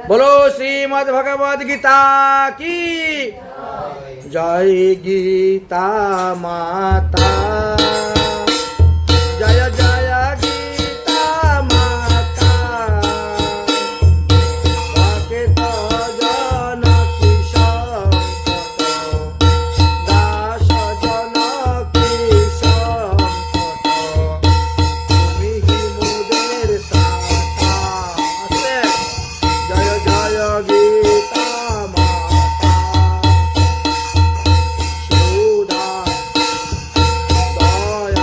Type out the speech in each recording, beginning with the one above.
बोलो श्रीमद् भगवद गीता की जय। गीता माता जय जय गीता माता भक्त जन की संकट दास जन की संकट তুমি কি মোদের সাথা আছে। জয় জয় গীতা মাতা সুধা দয়া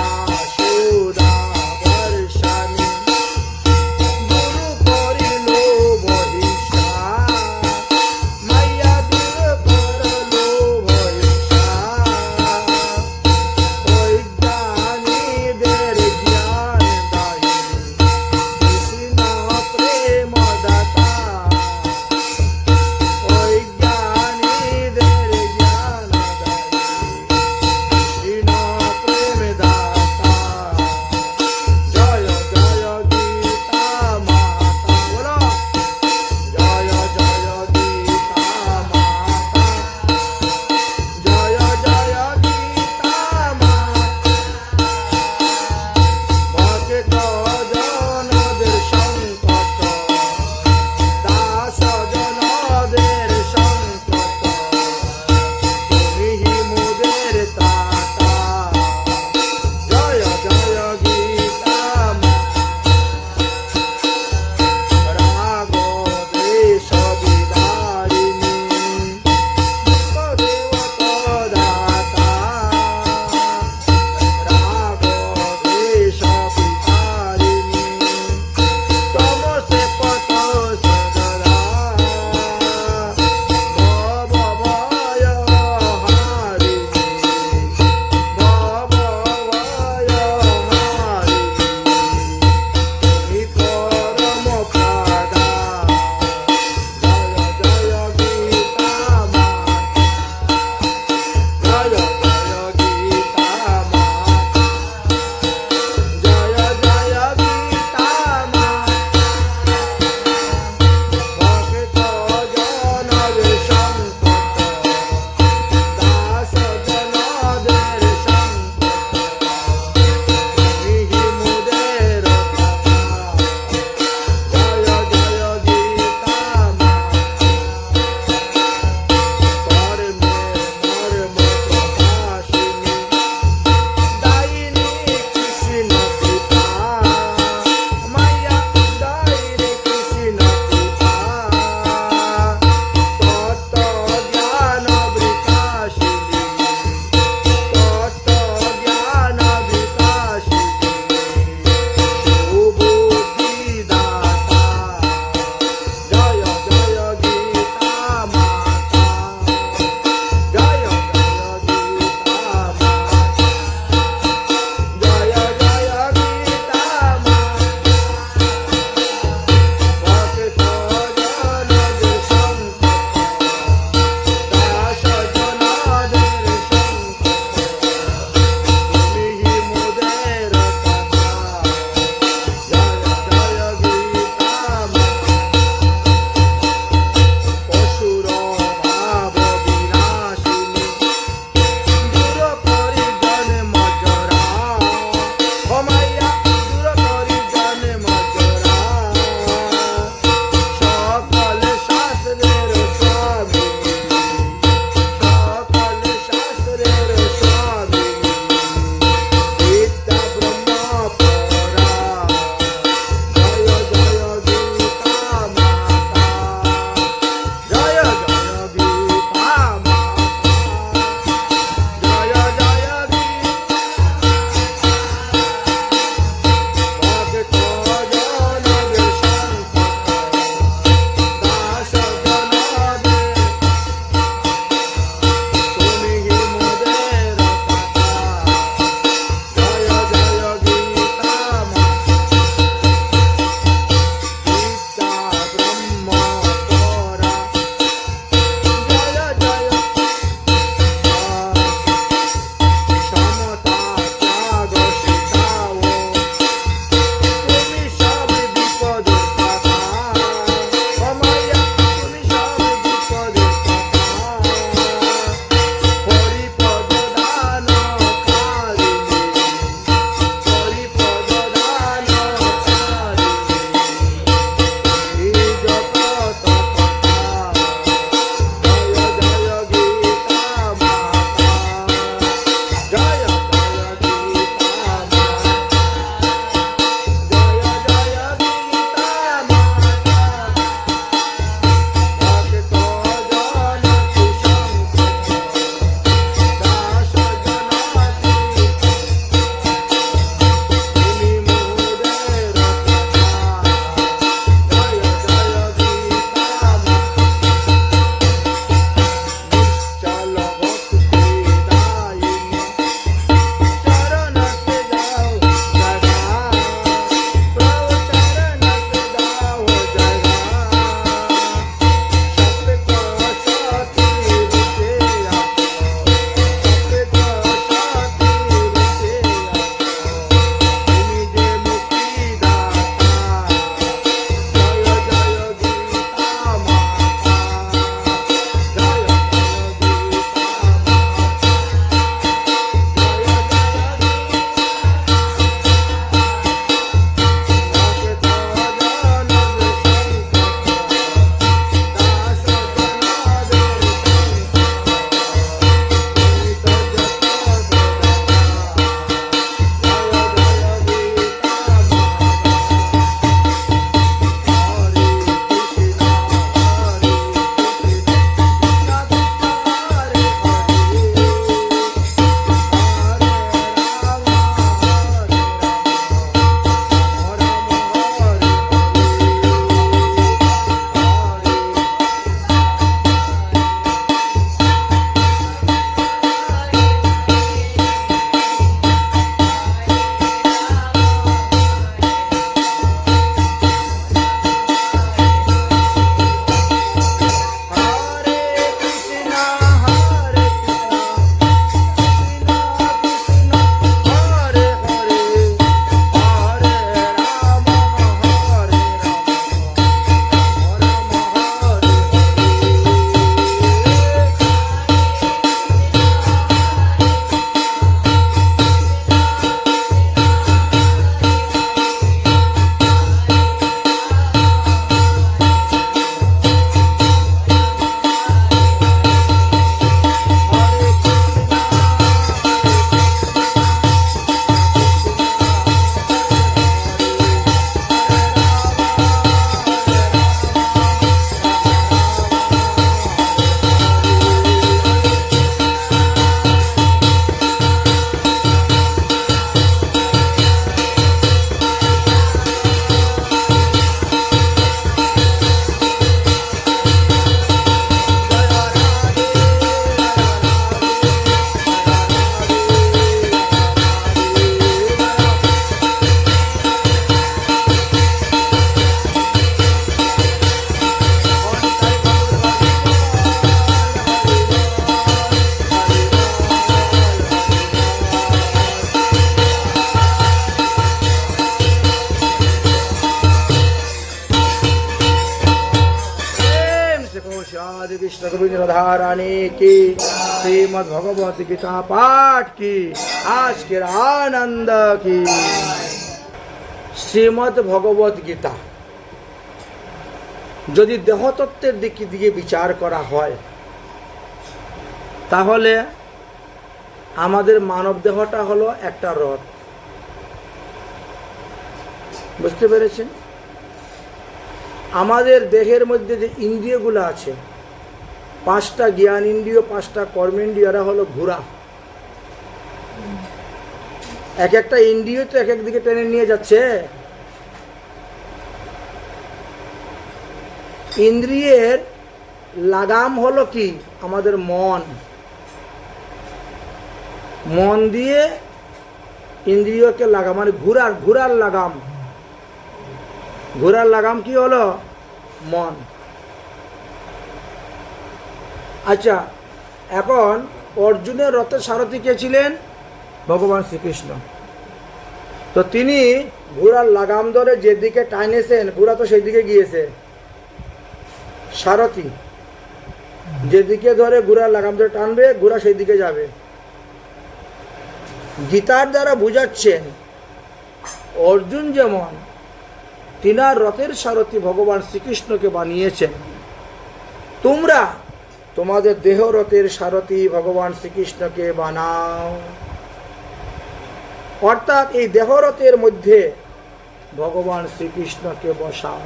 श्री कृष्ण गोविंद राधा रानी की, श्रीमद् भगवत गीता पाठ की, आज के आनंद की। শ্রীমদ্ ভগবত গীতা যদি দেহতত্ত্বের দিক দিয়ে বিচার করা হয়, তাহলে আমাদের মানব দেহটা হলো একটা রথ। বুঝতে পেরেছেন? আমাদের দেহের মধ্যে যে ইন্দ্রিয়গুলো আছে, 5টা জ্ঞান ইন্দ্রিয়, 5টা কর্মেন্দ্রিয়, এরা হলো ঘোড়া। এক একটা ইন্দ্রিয় তো এক এক দিকে টেনে নিয়ে যাচ্ছে। ইন্দ্রিয়ের লাগাম হলো কি? আমাদের মন। মন দিয়ে ইন্দ্রিয়কে লাগাম, মানে ঘোড়ার লাগাম। ঘোড়ার লাগাম কি হলো? মন। আচ্ছা, এখন অর্জুনের রথের সারথি কে ছিলেন? ভগবান শ্রীকৃষ্ণ। তো তিনি ঘোড়ার লাগাম ধরে যেদিকে টাইনেছেন, ঘোড়া তো সেই দিকে গিয়েছে। সারথি যেদিকে ধরে ঘোড়ার লাগাম ধরে টানবে, ঘোড়া সেই দিকে যাবে। গীতার দ্বারা বুঝাচ্ছেন অর্জুন যেমন তিনার রথের সারথি ভগবান শ্রীকৃষ্ণকে বানিয়েছেন, তোমরা তোমাদের দেহ রথের সারথি ভগবান শ্রীকৃষ্ণকে বানাও। অর্থাৎ এই দেহরথের মধ্যে ভগবান শ্রীকৃষ্ণকে বসাও।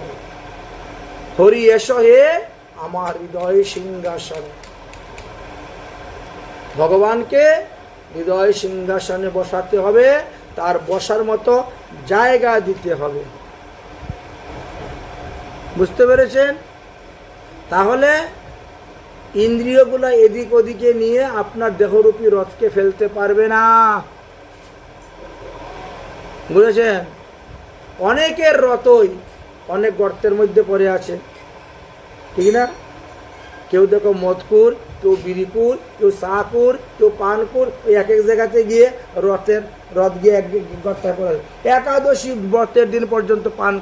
হরি এসো হে আমার হৃদয় সিংহাসনে। ভগবানকে হৃদয় সিংহাসনে বসাতে হবে, তার বসার মতো জায়গা দিতে হবে। বুঝতে পেরেছেন? তাহলে ইন্দ্রিয়গুলো এদিক ওদিকে নিয়ে আপনার দেহরূপী রথকে ফেলতে পারবে না। বুঝেছেন? অনেকের রথই অনেক গর্তের মধ্যে পড়ে আছে, ঠিক না? কেউ দেখো মদকুর, কেউ বিড়িকুর, কেউ শাহকুর, কেউ পানকুর, ওই এক এক জায়গাতে গিয়ে রথ গিয়ে এক গর্তে পড়ে। একাদশী ব্রতের দিন পর্যন্ত পান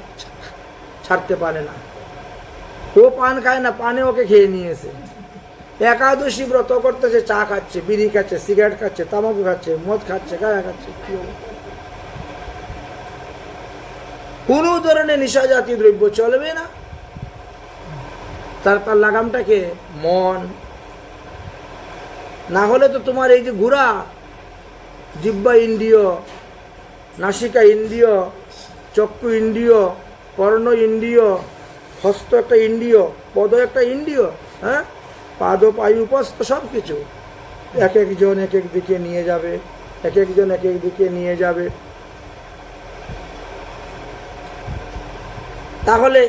ছাড়তে পারে না। ও পান খায় না, পানে ওকে খেয়ে নিয়েছে। একাদশী ব্রত করতেছে, চা খাচ্ছে, বিড়ি খাচ্ছে, সিগারেট খাচ্ছে, তামাকু খাচ্ছে, মদ খাচ্ছে, গাঁজা খাচ্ছে। কি হবে? কোন ধরনের নেশা জাতীয় দ্রব্য চলবে না। তার লাগামটাকে মন। না হলে তো তোমার এই যে ঘোড়া, জিহ্বা ইন্দ্রিয়, নাসিকা ইন্দ্রিয়, চক্ষু ইন্দ্রিয়, কর্ণ ইন্দ্রিয়, হস্ত একটা ইন্দ্রিয়, পদ একটা ইন্দ্রিয়, হ্যাঁ, পাদ পায়ু উপস্থ সব কিছু এক একজন এক এক দিকে নিয়ে যাবে, এক একজন এক এক দিকে নিয়ে যাবে। তাহলে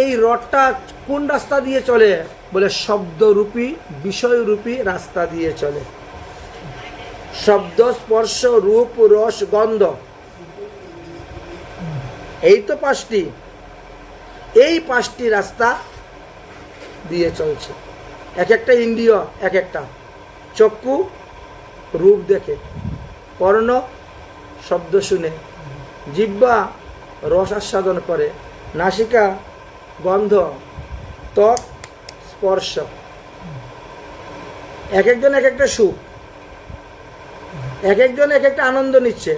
এই রথটা কোন রাস্তা দিয়ে চলে? বলে শব্দরূপী, বিষয়রূপী রাস্তা দিয়ে চলে। শব্দ, স্পর্শ, রূপ, রস, গন্ধ, এই তো 5টি। এই 5টি রাস্তা দিয়ে চলছে। এক একটা ইন্দ্রিয় এক একটা। চক্ষু রূপ দেখে, কর্ণ শব্দ শুনে, জিহ্বা রস আস্বাদন করে, নাসিকা গন্ধ, ত্বক স্পর্শ। এক একজন এক একটা সুখ, এক একজন এক একটা আনন্দ নিচ্ছে।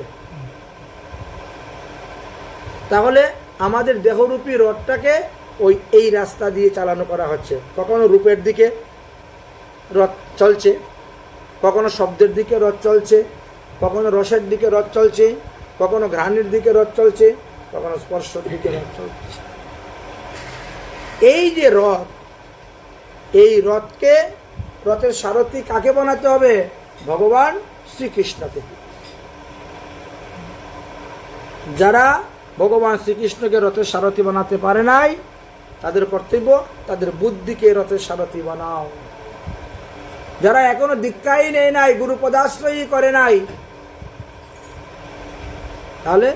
তাহলে আমাদের দেহরূপী রথটাকে এই রাস্তা দিয়ে চালানো করা হচ্ছে। কখনো রূপের দিকে রথ চলছে, কখনো শব্দের দিকে রথ চলছে, কখনো রসের দিকে রথ চলছে, কখনো ঘ্রাণের দিকে রথ চলছে, কখনো স্পর্শের দিকে রথ চলছে। এই যে রথ, এই রথকে, রথের সারথি কাকে বানাতে হবে? ভগবান শ্রীকৃষ্ণকে। যারা ভগবান শ্রীকৃষ্ণকে রথের সারথি বানাতে পারে নাই, তাদের কর্তব্য তাদের বুদ্ধিকে রথের সারথি বানাও। যারা এখনো দীক্ষাই নেয় নাই, গুরুপদাশ্রয়ই করে নাই, তাহলে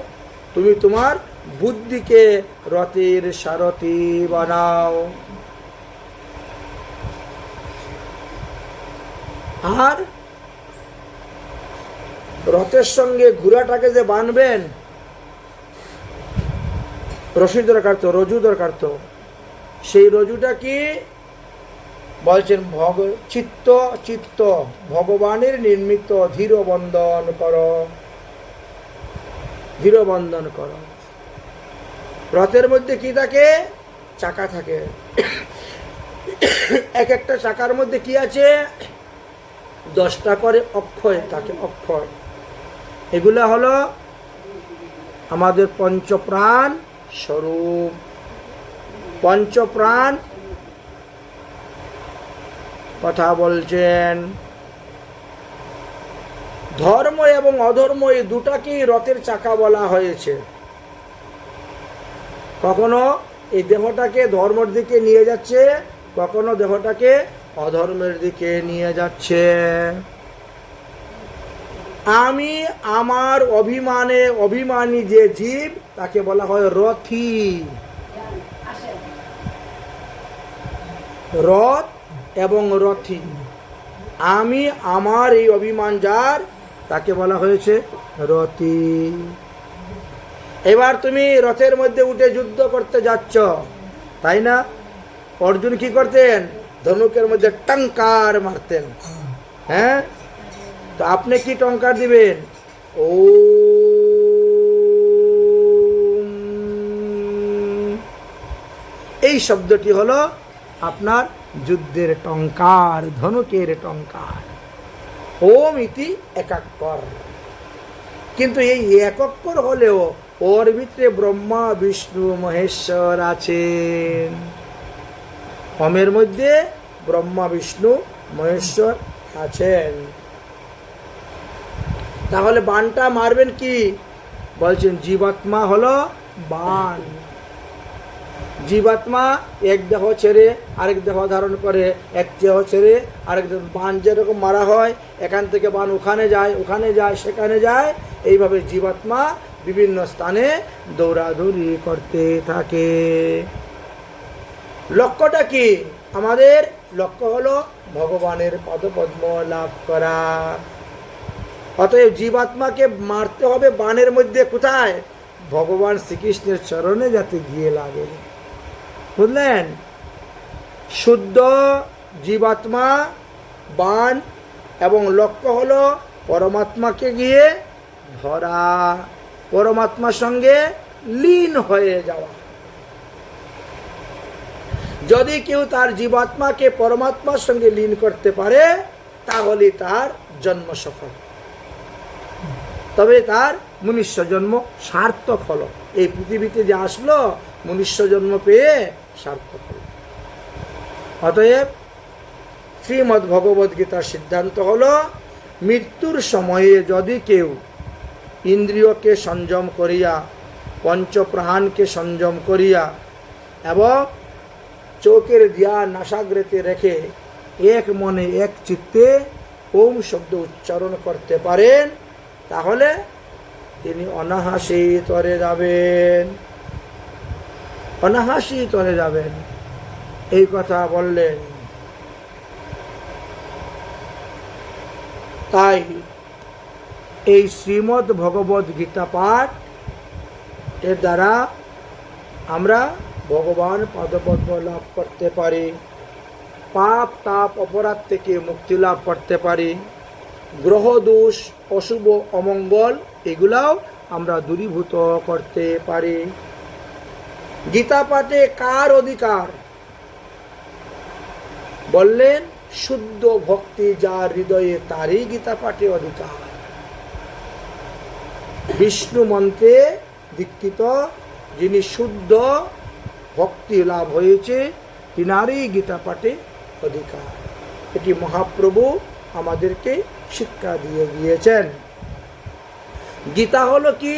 তুমি তোমার বুদ্ধিকে রথের সারথি বানাও। আর রথের সঙ্গে ঘোড়াটাকে যে বানবেন, রশি দরকার তো, রজু দরকার তো। সেই রজুটা কি? বলছেন চিত্ত চিত্ত ভগবানের নির্মিত ধীর বন্দন কর, ধীর বন্দন কর। রথের মধ্যে কি থাকে? চাকা থাকে। এক একটা চাকার মধ্যে কি আছে? 10টা করে অক্ষয় থাকে, অক্ষয়। এগুলা হলো আমাদের পঞ্চপ্রাণ স্বরূপ। পঞ্চপ্রাণ কথা বলছেন। ধর্ম এবং অধর্ম এই দুটাকেই রথের চাকা বলা হয়েছে। কখনো এই দেহটাকে ধর্মের দিকে নিয়ে যাচ্ছে, কখনো দেহটাকে অধর্মের দিকে নিয়ে যাচ্ছে। আমি আমার অভিমানে অভিমানী যে জীব তাকে বলা হয় রথী। রথ এবং রথী, আমি আমার এই অভিমান যার তাকে বলা হয়েছে রথী। এবার তুমি রথের মধ্যে উঠে যুদ্ধ করতে যাচ্ছ, তাই না? অর্জুন কি করতেন? ধনুকের মধ্যে টঙ্কার মারতেন। হ্যাঁ, তো আপনি কি টঙ্কার দিবেন? ও এই শব্দটি হলো আপনার যুদ্ধের টঙ্কার, ধনুকের টঙ্কার। ওম ইতি একাক্ষর। কিন্তু এই একাক্ষর হলেও ওর ভিতরে ব্রহ্মা বিষ্ণু মহেশ্বর আছেন। ওমের মধ্যে ব্রহ্মা বিষ্ণু মহেশ্বর আছেন। তাহলে বানটা মারবেন কি? বলছেন জীবাত্মা হলো বান। জীবাত্মা এক দেহ ছেড়ে আরেক দেহ ধারণ করে, এক দেহ ছেড়ে আরেক দেহ। বান যেরকম মারা হয়, এখান থেকে বান ওখানে যায়, ওখানে যায়, সেখানে যায়, এইভাবে জীবাত্মা বিভিন্ন স্থানে দৌড়াদৌড়ি করতে থাকে। লক্ষ্যটা কি? আমাদের লক্ষ্য হলো ভগবানের পদপদ্ম লাভ করা। অতএব জীবাত্মাকে মারতে হবে বানের মধ্যে। কোথায়? ভগবান শ্রীকৃষ্ণের চরণে যাতে গিয়ে লাগে। বুঝলেন? শুদ্ধ জীবাত্মা বান, এবং লক্ষ্য হলো পরমাত্মাকে গিয়ে ধরা, পরমাত্মার সঙ্গে লীন হয়ে যাওয়া। যদি কেউ তার জীবাত্মাকে পরমাত্মার সঙ্গে লীন করতে পারে তাহলে তার জন্ম সফল, তবে তার মনুষ্য জন্ম সার্থক হলো। এই পৃথিবীতে যে আসলো মনুষ্য জন্ম পেয়ে সার্থক হলো। অতএব শ্রীমদ্ ভগবদ গীতার সিদ্ধান্ত হলো, মৃত্যুর সময়ে যদি কেউ ইন্দ্রিয়কে সংযম করিয়া, পঞ্চপ্রাণকে সংযম করিয়া এবং চোখের ধ্যান নাসাগ্রেতে রেখে এক মনে এক চিত্তে ওম শব্দ উচ্চারণ করতে পারেন, তাহলে তিনি অনাহাসী তরে যাবেন, অনাহাসী তরে যাবেন। এই কথা বললেন। তাই এই শ্রীমদ্ ভগবদ গীতা পাঠ এর দ্বারা আমরা ভগবান পদপদ্ম লাভ করতে পারি, পাপ তাপ অপরাধ থেকে মুক্তি লাভ করতে পারি, গ্রহ দোষ অশুভ অমঙ্গল এগুলাও আমরা দূরীভূত করতে পারি। গীতা পাঠে কার অধিকার? বললেন শুদ্ধ ভক্তি যার হৃদয়ে তারই গীতা পাঠে অধিকার। বিষ্ণু মন্ত্রে দীক্ষিত যিনি শুদ্ধ ভক্তি লাভ হয়েছে তিনারই গীতা পাঠে অধিকার। এটি মহাপ্রভু আমাদেরকে শিক্ষা দিয়ে গিয়েছেন। গীতা হলো কি?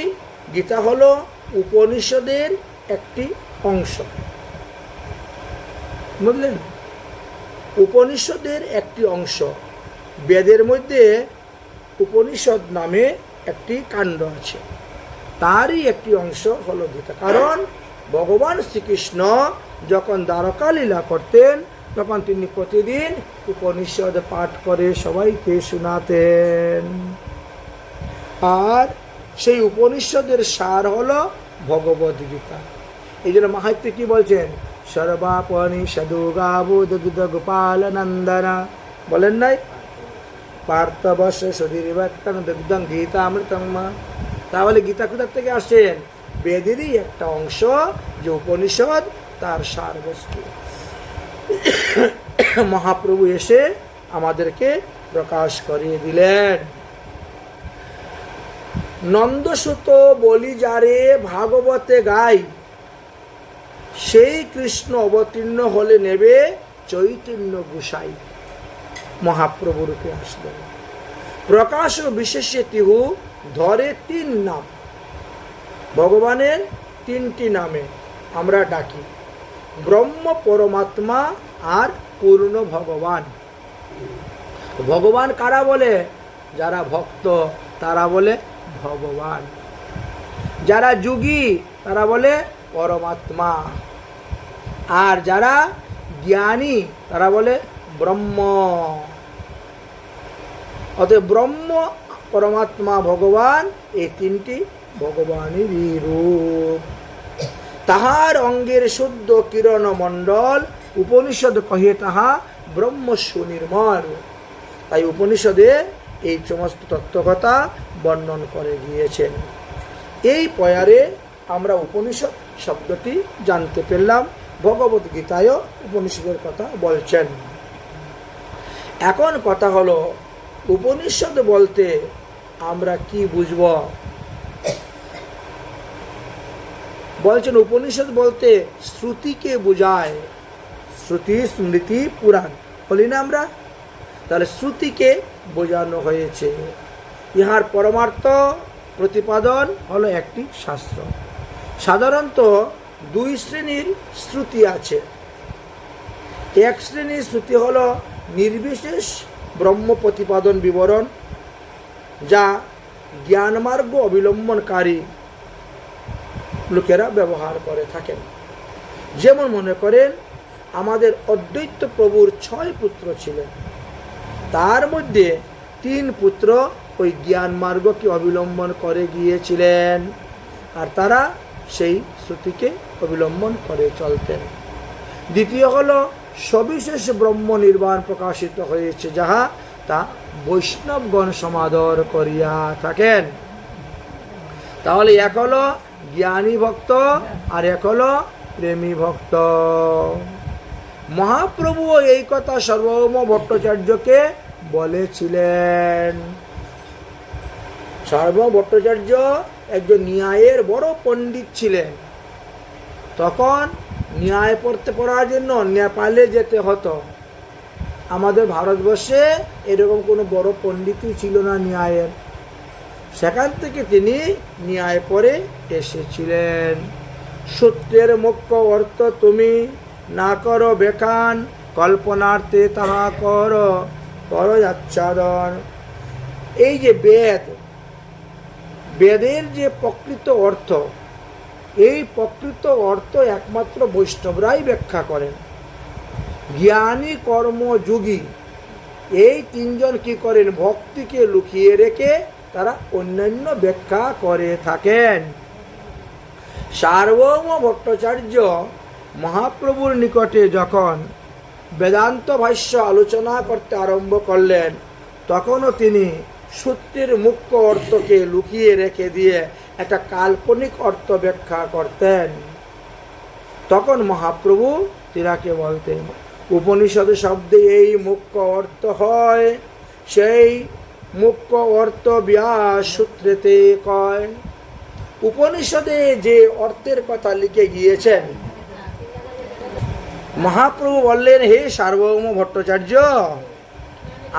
গীতা হলো উপনিষদের একটি অংশ। বুঝলেন? উপনিষদের একটি অংশ। বেদের মধ্যে উপনিষদ নামে একটি কাণ্ড আছে, তারই একটি অংশ হলো গীতা। কারণ ভগবান শ্রীকৃষ্ণ যখন দ্বারকা লীলা করতেন তখন তিনি প্রতিদিন উপনিষদ পাঠ করে সবাইকে শোনাতেন। আর সেই উপনিষদের সার হলো ভগবদ গীতা। এই জন্য মাহাত্ম্যে কি বলছেন? সর্বাপনিষদো গাবো দুগ্ধ গোপাল নন্দনা, বলেন নাই? পার্থবশ্য শরীরবাক্তাং দুগ্ধং গীতামৃতং মা। তাহলে গীতা কোথা থেকে আসেন? বেদেরই একটা অংশ, যে উপনিষদ, তার সারবস্তু মহাপ্রভু এসে আমাদেরকে প্রকাশ করিয়ে দিলেন। নন্দসুত বলি যারে ভাগবতে গাই, সেই কৃষ্ণ অবতীর্ণ হলে নেবে চৈতন্য গোসাই। মহাপ্রভু রূপে আসলেন। প্রকাশ বিশেষে তিহু ধরে তিন নাম। ভগবানের তিনটি নামে আমরা ডাকি, ব্রহ্ম, পরমাত্মা আর পূর্ণ ভগবান। ভগবান কারা বলে? যারা ভক্ত তারা বলে ভগবান, যারা যোগী তারা বলে পরমাত্মা, আর যারা জ্ঞানী তারা বলে ব্রহ্ম। অতএব ব্রহ্ম, পরমাত্মা, ভগবান, এই তিনটি ভগবানেরই রূপ। তাহার অঙ্গের শুদ্ধ কিরণ মণ্ডল, উপনিষদ কহে তাহা ব্রহ্মস্ব নির্মল। তাই উপনিষদে এই সমস্ত তত্ত্বকথা বর্ণন করে গিয়েছেন। এই পয়ারে আমরা উপনিষদ শব্দটি জানতে পেলাম। ভগবত গীতায়ও উপনিষদের কথা বলছেন। এখন কথা হলো, উপনিষদ বলতে আমরা কি বুঝব? বলছেন উপনিষদ বলতে শ্রুতিকে বোঝায়। শ্রুতি, স্মৃতি, পুরাণ বলি না আমরা? তাহলে শ্রুতিকে বোঝানো হয়েছে। ইহার পরমার্থ প্রতিপাদন হলো একটি শাস্ত্র। সাধারণত দুই শ্রেণীর শ্রুতি আছে। এক শ্রেণীর শ্রুতি হলো নির্বিশেষ ব্রহ্ম প্রতিপাদন বিবরণ, যা জ্ঞানমার্গ অবলম্বনকারী লোকেরা ব্যবহার করে থাকেন। যেমন মনে করেন, আমাদের অদ্বৈত প্রভুর 6 পুত্র ছিলেন, তার মধ্যে 3 পুত্র ওই জ্ঞান মার্গকে অবলম্বন করে গিয়েছিলেন, আর তারা সেই শ্রুতিকে অবলম্বন করে চলতেন। দ্বিতীয় হলো সবিশেষ ব্রহ্ম নির্বাণ প্রকাশিত হয়েছে, যাহা তা বৈষ্ণবগণ সমাদর করিয়া থাকেন। তাহলে এক হলো জ্ঞানী ভক্ত, আর এক হলো প্রেমী ভক্ত। মহাপ্রভু এই কথা সার্বভৌম ভট্টাচার্যকে বলেছিলেন। সার্বভৌম ভট্টাচার্য একজন ন্যায়ের বড় পণ্ডিত ছিলেন। তখন ন্যায় পড়ার জন্য নেপালে যেতে হতো। আমাদের ভারতবর্ষে এরকম কোনো বড় পণ্ডিতই ছিল না ন্যায়ের। সেখান থেকে তিনি ন্যায় পড়ে এসেছিলেন। সূত্রের মুখ্য অর্থ তুমি না করো বেখান, কল্পনার্থে তাহা করো আচ্ছাদন। এই যে বেদ, বেদের যে প্রকৃত অর্থ, এই প্রকৃত অর্থ একমাত্র বৈষ্ণবরাই ব্যাখ্যা করেন। জ্ঞানী, কর্মযোগী, এই তিনজন কি করেন? ভক্তিকে লুকিয়ে রেখে তারা অন্যান্য ব্যাখ্যা করে থাকেন। সার্বভৌম ভট্টাচার্য মহাপ্রভুর নিকটে যখন বেদান্ত ভাষ্য আলোচনা করতে আরম্ভ করলেন, তখনও তিনি সূত্রের মুখ্য অর্থকে লুকিয়ে রেখে দিয়ে একটা কাল্পনিক অর্থ ব্যাখ্যা করতেন। তখন মহাপ্রভু তিনাকে বলতেন, উপনিষদ শব্দে এই মুখ্য অর্থ হয়, সেই মুখ্য অর্থ ব্যাস সূত্রেতে কয়। উপনিষদে যে অর্থের কথা লিখে গিয়েছেন, মহাপ্রভু বললেন, হে সার্বভৌম ভট্টাচার্য,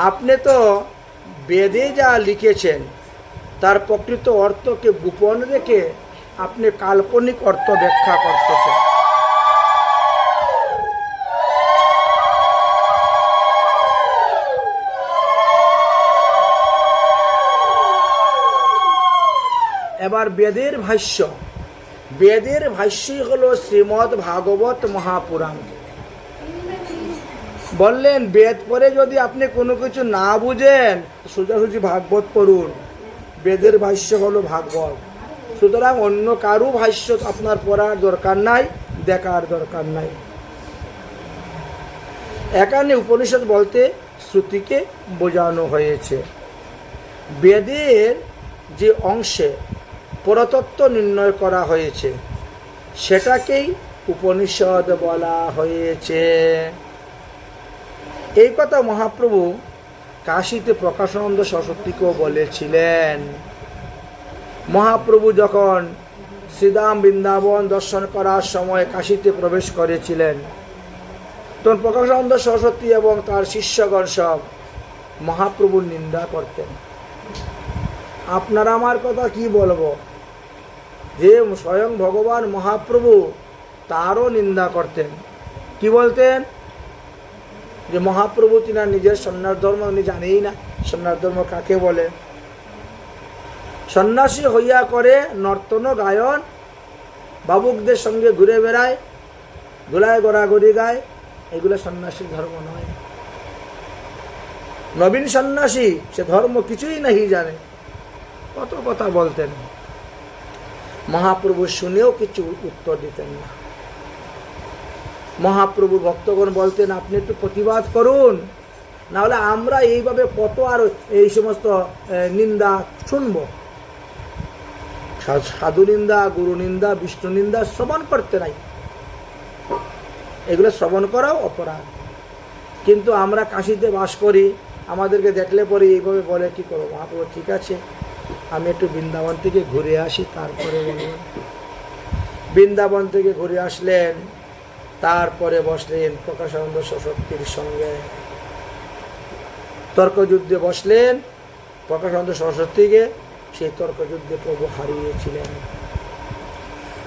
আপনি তো বেদে যা লিখেছেন তার প্রকৃত অর্থকে গোপন রেখে আপনি কাল্পনিক অর্থ ব্যাখ্যা করতেছেন। এবার বেদের ভাষ্য, বেদের ভাষ্যই হলো শ্রীমদ্ ভাগবত মহাপুরাণ। বললেন, বেদ পড়ে যদি আপনি কোনো কিছু না বুঝেন, সোজাসুজি ভাগবত পড়ুন। বেদের ভাষ্য হলো ভাগবত। সুতরাং অন্য কারো ভাষ্য আপনার পড়ার দরকার নাই, দেখার দরকার নাই। এখানে উপনিষদ বলতে শ্রুতিকে বোঝানো হয়েছে। বেদের যে অংশে পরতত্ত্ব নির্ণয় করা হয়েছে সেটাকেই উপনিষদ বলা হয়েছে। এই কথা মহাপ্রভু কাশীতে প্রকাশানন্দ সরস্বতীকেও বলেছিলেন। মহাপ্রভু যখন শ্রীধাম বৃন্দাবন দর্শন করার সময় কাশীতে প্রবেশ করেছিলেন, তখন প্রকাশানন্দ সরস্বতী এবং তার শিষ্যগণ সব মহাপ্রভুর নিন্দা করতেন। আপনারা আমার কথা কি বলবো, যে স্বয়ং ভগবান মহাপ্রভু তারও নিন্দা করতেন। কি বলতেন? যে মহাপ্রভু তিনার নিজের সন্ন্যাস ধর্ম উনি জানেই না, সন্ন্যাস ধর্ম কাকে বলে। সন্ন্যাসী হইয়া করে নর্তন গায়ন, বাবুকদের সঙ্গে ঘুরে বেড়ায়, ধুলায় গড়াগড়ি গায়, এগুলো সন্ন্যাসীর ধর্ম নয়। নবীন সন্ন্যাসী সে ধর্ম কিছুই নাহি জানে, কত কথা বলতেন। মহাপ্রভু শুনেও কিছু উত্তর দিতেন না। মহাপ্রভু ভক্তগণ বলতেন, আপনি একটু প্রতিবাদ করুন, না হলে আমরা এইভাবে কত আর এই সমস্ত নিন্দা শুনব। সাধু নিন্দা, গুরু নিন্দা, বিষ্ণু নিন্দা শ্রবণ করতে নাই, এগুলো শ্রবণ করাও অপরাধ। কিন্তু আমরা কাশীতে বাস করি, আমাদেরকে দেখলে পরে এইভাবে বলে, কি করবো? মহাপ্রভু ঠিক আছে, আমি একটু বৃন্দাবন থেকে ঘুরে আসি, তারপরে বলব। বৃন্দাবন থেকে ঘুরে আসলেন, তারপরে বসলেন প্রকাশানন্দ সরস্বতীর সঙ্গে তর্কযুদ্ধে বসলেন। প্রকাশানন্দ সরস্বতীকে সেই তর্কযুদ্ধে প্রভু হারিয়েছিলেন।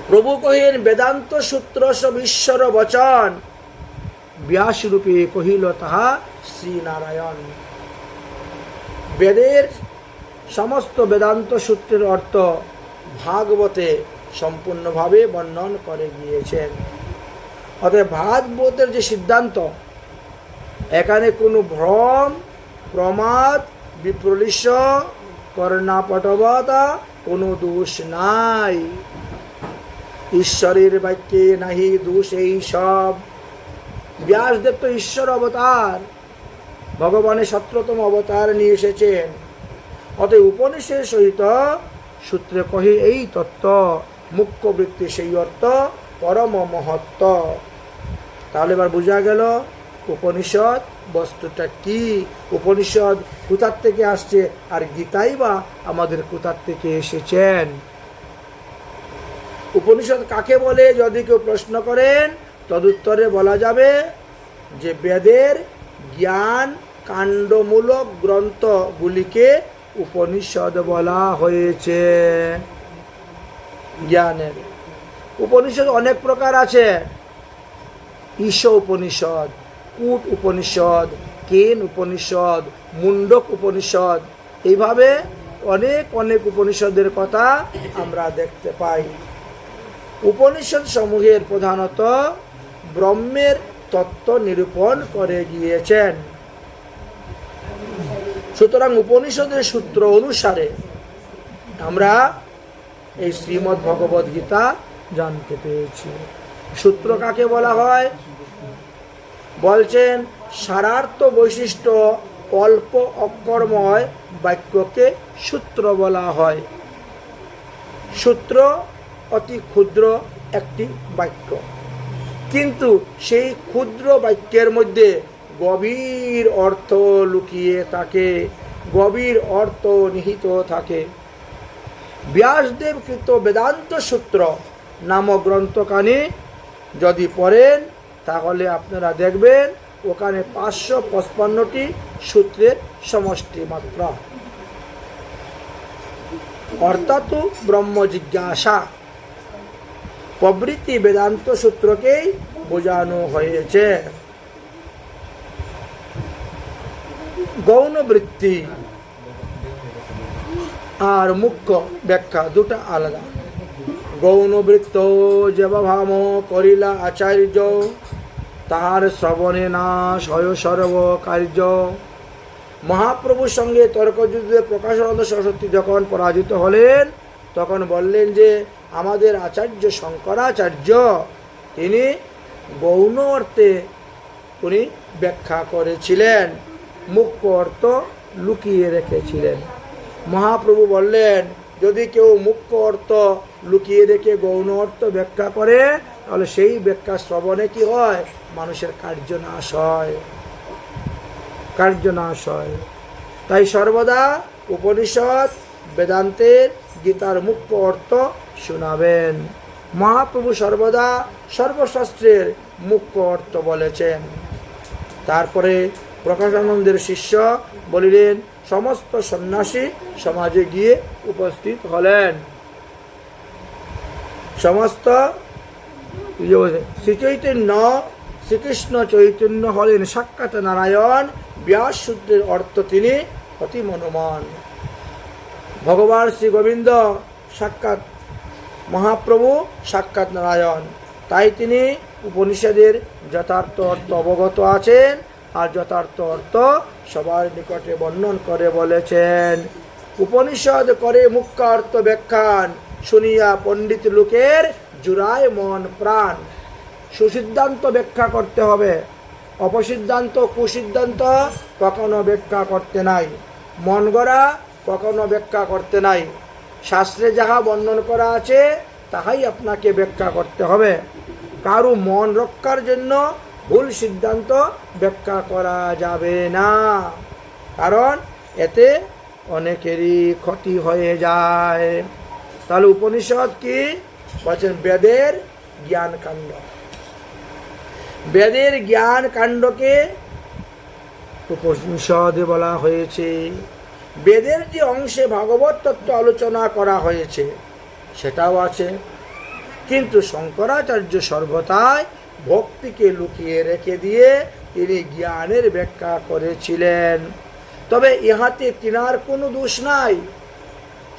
প্রভু কহিলেন, বেদান্ত সূত্র সব ঈশ্বর বচন, ব্যাস রূপে কহিল তাহা শ্রীনারায়ণ। বেদের সমস্ত বেদান্ত সূত্রের অর্থ ভাগবতে সম্পূর্ণভাবে বর্ণন করে গিয়েছেন। অতএব ভাগবতের যে সিদ্ধান্ত, এখানে কোনো ভ্রম, প্রমাদ, বিপ্রলিশ, কর্ণাপটবতা কোনো দোষ নাই। ঈশ্বরের বাক্যে নাহি দোষ এই সব। ব্যাসদেব তো ঈশ্বর অবতার, ভগবানের 17তম অবতার নিয়ে এসেছেন। অতএব উপনিষদের সহিত সূত্রে কহে এই তত্ত্ব, মুখ্য বৃত্তি সেই অর্থ, পরম মহত্ব। তাহলে এবার বোঝা গেল উপনিষদ বস্তুটা কি, উপনিষদ কোথার থেকে আসছে, আর গীতাই বা আমাদের কোথার থেকে এসেছেন। উপনিষদ কাকে বলে যদি কেউ প্রশ্ন করেন, তদুত্তরে বলা যাবে যে বেদের জ্ঞান কাণ্ডমূলক গ্রন্থগুলিকে উপনিষদ বলা হয়েছে। জ্ঞানের উপনিষদ অনেক প্রকার আছে। ঈশ উপনিষদ, কূট উপনিষদ, কেন উপনিষদ, মুন্ডক উপনিষদ, এইভাবে অনেক অনেক উপনিষদের কথা আমরা দেখতে পাই। উপনিষদ সমূহের প্রধানত ব্রহ্মের তত্ত্ব নিরূপণ করে গিয়েছেন। সুতরাং উপনিষদের সূত্র অনুসারে আমরা এই শ্রীমদ্ ভগবদ গীতা জানতে পেরেছি। সূত্র কাকে বলা হয়? বলছেন সারার্থ বৈশিষ্ট্য অল্প অক্ষরময় বাক্যকে সূত্র বলা হয়। সূত্র অতি ক্ষুদ্র একটি বাক্য, কিন্তু সেই ক্ষুদ্র বাক্যের মধ্যে গভীর অর্থ লুকিয়ে থাকে, গভীর অর্থ নিহিত থাকে। ব্যাসদেব কৃত বেদান্ত সূত্র নামক গ্রন্থখানি যদি পড়েন, তাহলে আপনারা দেখবেন ওখানে 555টি সূত্রের সমষ্টি মাত্র। অর্থাৎ ব্রহ্ম জিজ্ঞাসা প্রভৃতি বেদান্ত সূত্রকেই বোঝানো হয়েছে। গৌণ বৃত্তি আর মুখ্য ব্যাখ্যা দুটা আলাদা। গৌণ বৃত্ত যেভাম করিলা আচার্য, তাহার শ্রবণে নাশ হয় সর্ব কার্য। মহাপ্রভুর সঙ্গে তর্কযুদ্ধে প্রকাশানন্দ সরস্বতী যখন পরাজিত হলেন, তখন বললেন যে আমাদের আচার্য শঙ্করাচার্য তিনি গৌণ অর্থে উনি ব্যাখ্যা করেছিলেন, মুখ্য অর্থ লুকিয়ে রেখেছিলেন। মহাপ্রভু বললেন, যদি কেউ মুখ্য অর্থ লুকিয়ে রেখে গৌণ অর্থ ব্যাখ্যা করে, তাহলে সেই ব্যাখ্যা শ্রবণে কি হয়? মানুষের কার্যনাশ হয়, কার্যনাশ হয়। তাই সর্বদা উপনিষদ, বেদান্তের, গীতার মুখ্য অর্থ শোনাবেন। মহাপ্রভু সর্বদা সর্বশাস্ত্রের মুখ্য অর্থ বলেছেন। তারপরে প্রকাশানন্দের শিষ্য বলিলেন, সমস্ত সন্ন্যাসী সমাজে গিয়ে উপস্থিত হলেন। সমস্ত শ্রী চৈতন্য, শ্রীকৃষ্ণ চৈতন্য হলেন সাক্ষাৎ নারায়ণ। ব্যাস সূত্রের অর্থ তিনি অতি মনোমান। ভগবান শ্রী গোবিন্দ সাক্ষাৎ মহাপ্রভু, সাক্ষাৎ নারায়ণ। তাই তিনি উপনিষদের যথার্থ অর্থ অবগত আছেন, আর যথার্থ অর্থ সবার নিকটে বর্ণন করে বলেছেন। উপনিষদ করে মুখ্য অর্থ ব্যাখ্যান, শুনিয়া পণ্ডিত লোকের জুড়ায় মন প্রাণ। সুসিদ্ধান্ত ব্যাখ্যা করতে হবে, অপসিদ্ধান্ত কুসিদ্ধান্ত কখনো ব্যাখ্যা করতে নাই, মন গড়া কখনো ব্যাখ্যা করতে নাই। শাস্ত্রে যাহা বর্ণন করা আছে তাহাই আপনাকে ব্যাখ্যা করতে হবে। কারো মন রক্ষার জন্য ভুল সিদ্ধান্ত ব্যাখ্যা করা যাবে না, কারণ এতে অনেকেরই ক্ষতি হয়ে যায়। তাহলে উপনিষদ কি বলছেন? বেদের জ্ঞান কাণ্ড। বেদের জ্ঞান কাণ্ডকে উপনিষদে বলা হয়েছে। বেদের যে অংশে ভাগবত তত্ত্ব আলোচনা করা হয়েছে সেটাও আছে, কিন্তু শঙ্করাচার্য সর্বদাই ভক্তিকে লুকিয়ে রেখে দিয়ে তিনি জ্ঞানের ব্যাখ্যা করেছিলেন। তবে ইহাতে তিনার কোনো দোষ নাই,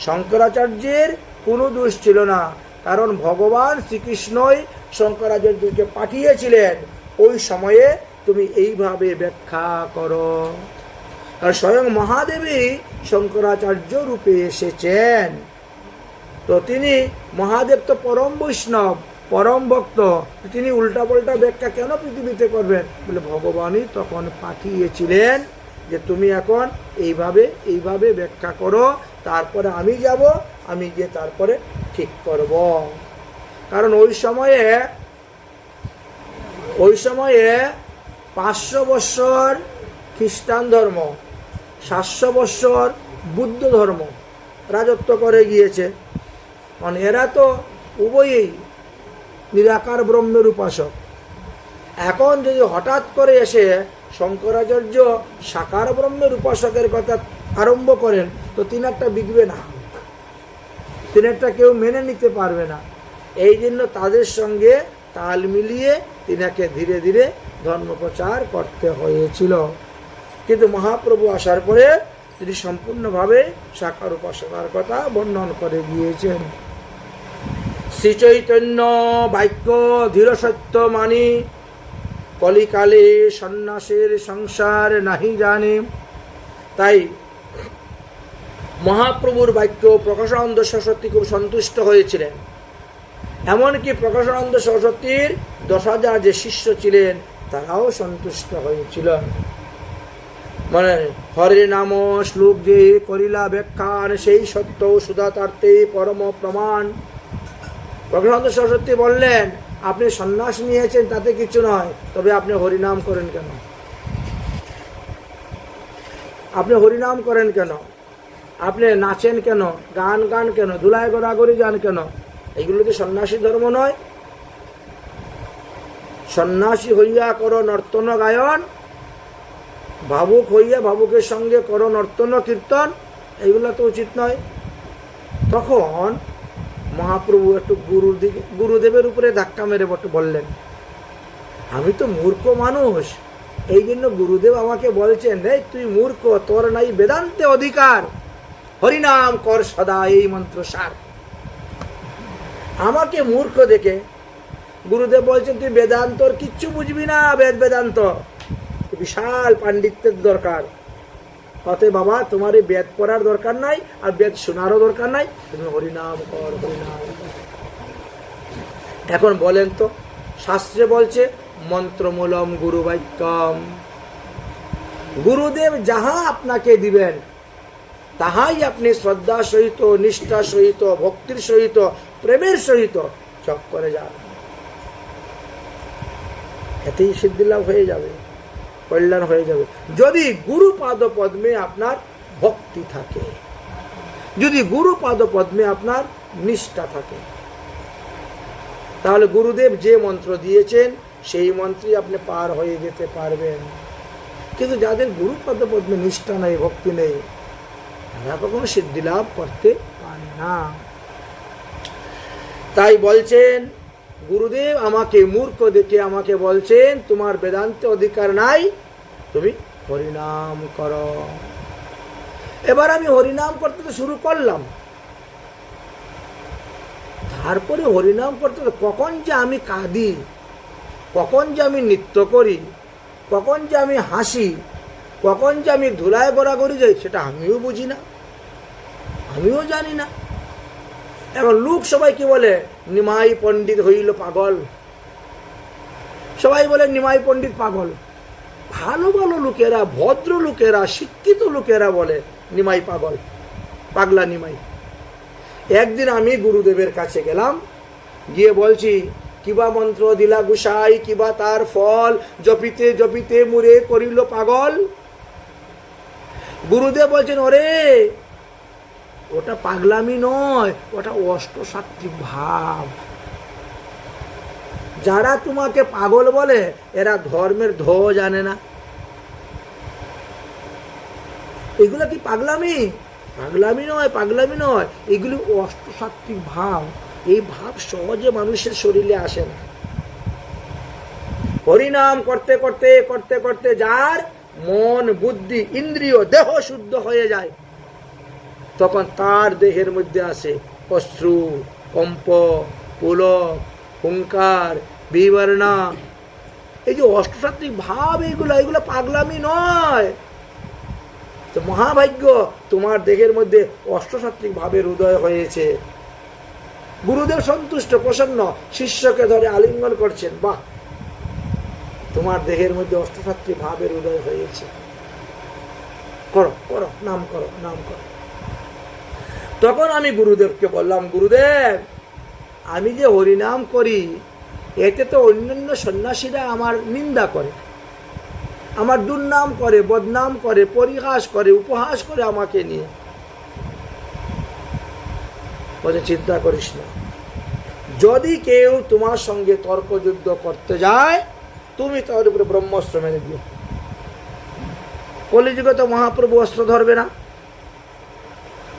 শঙ্করাচার্যের কোনো দোষ ছিল না, কারণ ভগবান শ্রীকৃষ্ণই শঙ্করাচার্যকে পাঠিয়েছিলেন, ওই সময়ে তুমি এইভাবে ব্যাখ্যা করো। আর স্বয়ং মহাদেবী শঙ্করাচার্য রূপে এসেছেন। তো তিনি, মহাদেব তো পরম বৈষ্ণব, পরম ভক্ত, তিনি উল্টাপাল্টা ব্যাখ্যা কেন পৃথিবীতে করবেন? বলে ভগবানই তখন পাঠিয়েছিলেন যে তুমি এখন এইভাবে এইভাবে ব্যাখ্যা করো, তারপরে আমি যাব, আমি গিয়ে তারপরে ঠিক করব। কারণ ওই সময়ে 500 বৎসর খ্রিস্টান ধর্ম, 700 বৎসর বুদ্ধ ধর্ম রাজত্ব করে গিয়েছে। মানে এরা তো উভয়েই নিরাকার ব্রহ্মের উপাসক। এখন যদি হঠাৎ করে এসে শঙ্করাচার্য সাকার ব্রহ্মের উপাসকের কথা আরম্ভ করেন, তো তিনারটা বিকবে না, তিনারটা কেউ মেনে নিতে পারবে না। এই জন্য তাদের সঙ্গে তাল মিলিয়ে তিনাকে ধীরে ধীরে ধর্ম প্রচার করতে হয়েছিল। কিন্তু মহাপ্রভু আসার পরে তিনি সম্পূর্ণভাবে সাকার উপাসনার কথা বর্ণন করে গিয়েছেন। শ্রী চৈতন্য বাক্য ধীর সত্য মানি, কলিকালে সন্ন্যাসের সংসার নাহি জানে। তাই মহাপ্রভুর বাক্য প্রকাশানন্দ সরস্বতী খুব সন্তুষ্ট হয়েছিলেন। এমনকি প্রকাশানন্দ সরস্বতীর 10,000 যে শিষ্য ছিলেন তারাও সন্তুষ্ট হয়েছিল। মানে হরে নাম শ্লোক যে করিলা ব্যাখ্যান, সেই সত্য সুধাতার্থে পরম প্রমাণ। প্রকাশানন্দ সরস্বতী বললেন, আপনি সন্ন্যাস নিয়েছেন তাতে কিছু নয়, তবে আপনি হরিনাম করেন কেন? আপনি হরিনাম করেন কেন? আপনি নাচেন কেন? গান কেন? ধুলায় গড়াগড়ি যান কেন? এইগুলো কি সন্ন্যাসী ধর্ম নয়? সন্ন্যাসী হইয়া করো নর্তন গায়ন, ভাবুক হইয়া ভাবুকের সঙ্গে করো নর্তন কীর্তন, এইগুলো তো উচিত নয়। তখন মহাপ্রভু একটু গুরুদেবের উপরে ধাক্কা মেরে বললেন, আমি তো মূর্খ মানুষ, এই জন্য গুরুদেব আমাকে বলছেন, রে তুই মূর্খ, তোর নাই বেদান্তে অধিকার, হরিনাম কর সদা এই মন্ত্র সার। আমাকে মূর্খ দেখে গুরুদেব বলছেন, তুই বেদান্তর কিচ্ছু বুঝবি না, বেদান্ত বিশাল পাণ্ডিত্যের দরকার। অতএব বাবা, তোমার এই বেদ পড়ার দরকার নাই, আর বেদ শোনারও দরকার নাই, তুমি হরিনাম কর, হরিনাম। এখন বলেন তো, শাস্ত্রে বলছে মন্ত্রমূলম গুরু বাক্যম। গুরুদেব যাহা আপনাকে দিবেন তাহাই আপনি শ্রদ্ধা সহিত, নিষ্ঠা সহিত, ভক্তির সহিত, প্রেমের সহিত জপ করে যান। এতেই সিদ্ধি লাভ হয়ে যাবে, কল্যাণ হয়ে যাবে। যদি গুরু পাদ পদ্মে আপনার ভক্তি থাকে, যদি গুরু পাদ পদ্মে আপনার নিষ্ঠা থাকে, তাহলে গুরুদেব যে মন্ত্র দিয়েছেন সেই মন্ত্রই আপনি পার হয়ে যেতে পারবেন। কিন্তু যাদের গুরু পাদ পদ্মে নিষ্ঠা নেই, ভক্তি নেই, তারা কখনো সিদ্ধি লাভ করতে পারে না। তাই বলছেন গুরুদেব আমাকে মূর্খ দেখে আমাকে বলছেন তোমার বেদান্তে অধিকার নাই, তুমি হরিনাম করো। এবার আমি হরিনাম করতে তো শুরু করলাম, তারপরে হরিনাম করতে কখন যে আমি কাঁদি, কখন যে আমি নৃত্য করি, কখন যে আমি হাসি, কখন যে আমি ধুলায় গড়াগড়ি যাই, সেটা আমিও বুঝি না, আমিও জানি না। এখন লোক সবাই কি বলে, নিমাই পণ্ডিত হইল পাগল। সবাই বলে নিমাই পণ্ডিত পাগল। ভালো ভালো লোকেরা, ভদ্র লোকেরা, শিক্ষিত লোকেরা বলে নিমাই পাগল, পাগলা নিমাই। একদিন আমি গুরুদেবের কাছে গেলাম, গিয়ে বলছি কিবা মন্ত্র দিলা গুসাই, কিবা তার ফল, জপিতে জপিতে মুরে করিল পাগল। গুরুদেব বলছেন ওরে ওটা পাগলামি নয়, ওটা অষ্টসাত্ত্বিক ভাব। যারা তোমাকে পাগল বলে এরা ধর্মের ধ জানে না। এগুলো কি পাগলামি? পাগলামি নয়, পাগলামি নয়, এগুলি অষ্টসাত্ত্বিক ভাব। এই ভাব সহজে মানুষের শরীরে আসে না। হরিনাম করতে করতে করতে করতে যার মন, বুদ্ধি, ইন্দ্রিয়, দেহ শুদ্ধ হয়ে যায়, তখন তার দেহের মধ্যে আসে অশ্রু, কম্প, পুলক, হুঙ্কার, বিবর্ণা। এই যে অষ্টসাত্ত্বিক ভাব, এগুলো পাগলামি নয়। তো মহাভাগ্য তোমার দেহের মধ্যে অষ্টসাত্ত্বিক ভাবের উদয় হয়েছে। গুরুদেব সন্তুষ্ট, প্রসন্ন, শিষ্যকে ধরে আলিঙ্গন করছেন, বাহ, তোমার দেহের মধ্যে অষ্টসাত্ত্বিক ভাবের উদয় হয়েছে, করো করো, নাম করো, নাম করো। তখন আমি গুরুদেবকে বললাম, গুরুদেব আমি যে হরিনাম করি এতে তো অন্যান্য সন্ন্যাসীরা আমার নিন্দা করে, আমার দুর্নাম করে, বদনাম করে, পরিহাস করে, উপহাস করে আমাকে নিয়ে। বলে চিন্তা করিস না, যদি কেউ তোমার সঙ্গে তর্কযুদ্ধ করতে যায় তুমি তার উপরে ব্রহ্মাস্ত্র মেরে দিও। কলিযুগে তো মহাপ্রভু অস্ত্র ধরবে না।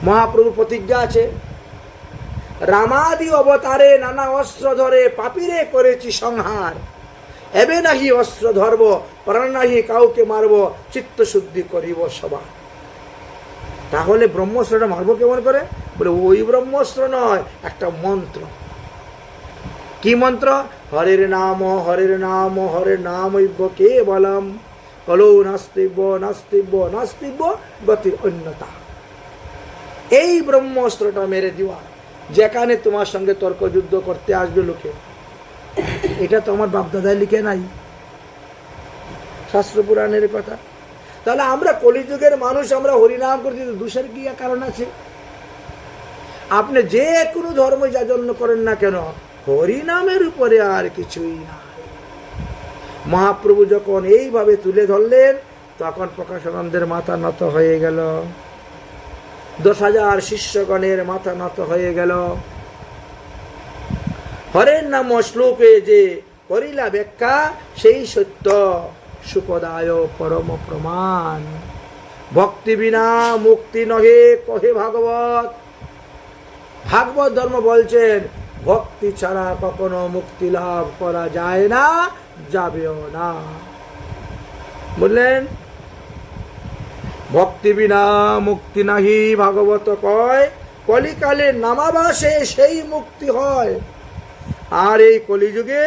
মহাপ্রভু প্রতিজ্ঞা আছে, রামাদি অবতারে নানা অস্ত্র ধরে পাপীরে করেছি সংহার, এবে নাহি অস্ত্র ধরব, প্রাণ নাহি কাউকে মারব, চিত্ত শুদ্ধি করিব সবার। তাহলে ব্রহ্মাস্ত্রটা মারবো কেমন করে? বলে ওই ব্রহ্মাস্ত্র নয়, একটা মন্ত্র। কি মন্ত্র? হরের নাম, হরের নাম, হরের নামৈব কেবলম, কলো নাস্তিব্য নাস্তিব্য নাস্তিব্য গতির অন্যতা। এই ব্রহ্মাস্ত্রটা মেরে দেওয়া, যেখানে তোমার সঙ্গে তর্কযুদ্ধ করতে আসবে লোকে। এটা তো আমার বাপদাদায় লিখে নাই, শাস্ত্র পুরাণের কথা। তাহলে আমরা কলিযুগের মানুষ, আমরা হরিনাম করছি, দোষের কি কারণ আছে? আপনি যে কোনো ধর্ম যাজন্য করেন না কেন, হরিনামের উপরে আর কিছুই না। মহাপ্রভু যখন এইভাবে তুলে ধরলেন তখন প্রকাশানন্দের মাথা নত হয়ে গেল, 10,000 শিষ্যগণের মাথা নত হয়ে গেল। হরের নাম শ্লোকে যে করিলা ব্যাখ্যা, সেই সত্য সুখদায় পরম প্রমাণ। ভক্তি বিনা মুক্তি নহে কহে ভাগবত। ভাগবত ধর্ম বলছেন ভক্তি ছাড়া কখনো মুক্তি লাভ করা যায় না, যাবেও না। বললেন ভক্তি বিনা মুক্তি নাহি, ভাগবত কয় কলিকালে নামাবাসে সেই মুক্তি হয়। আর এই কলিযুগে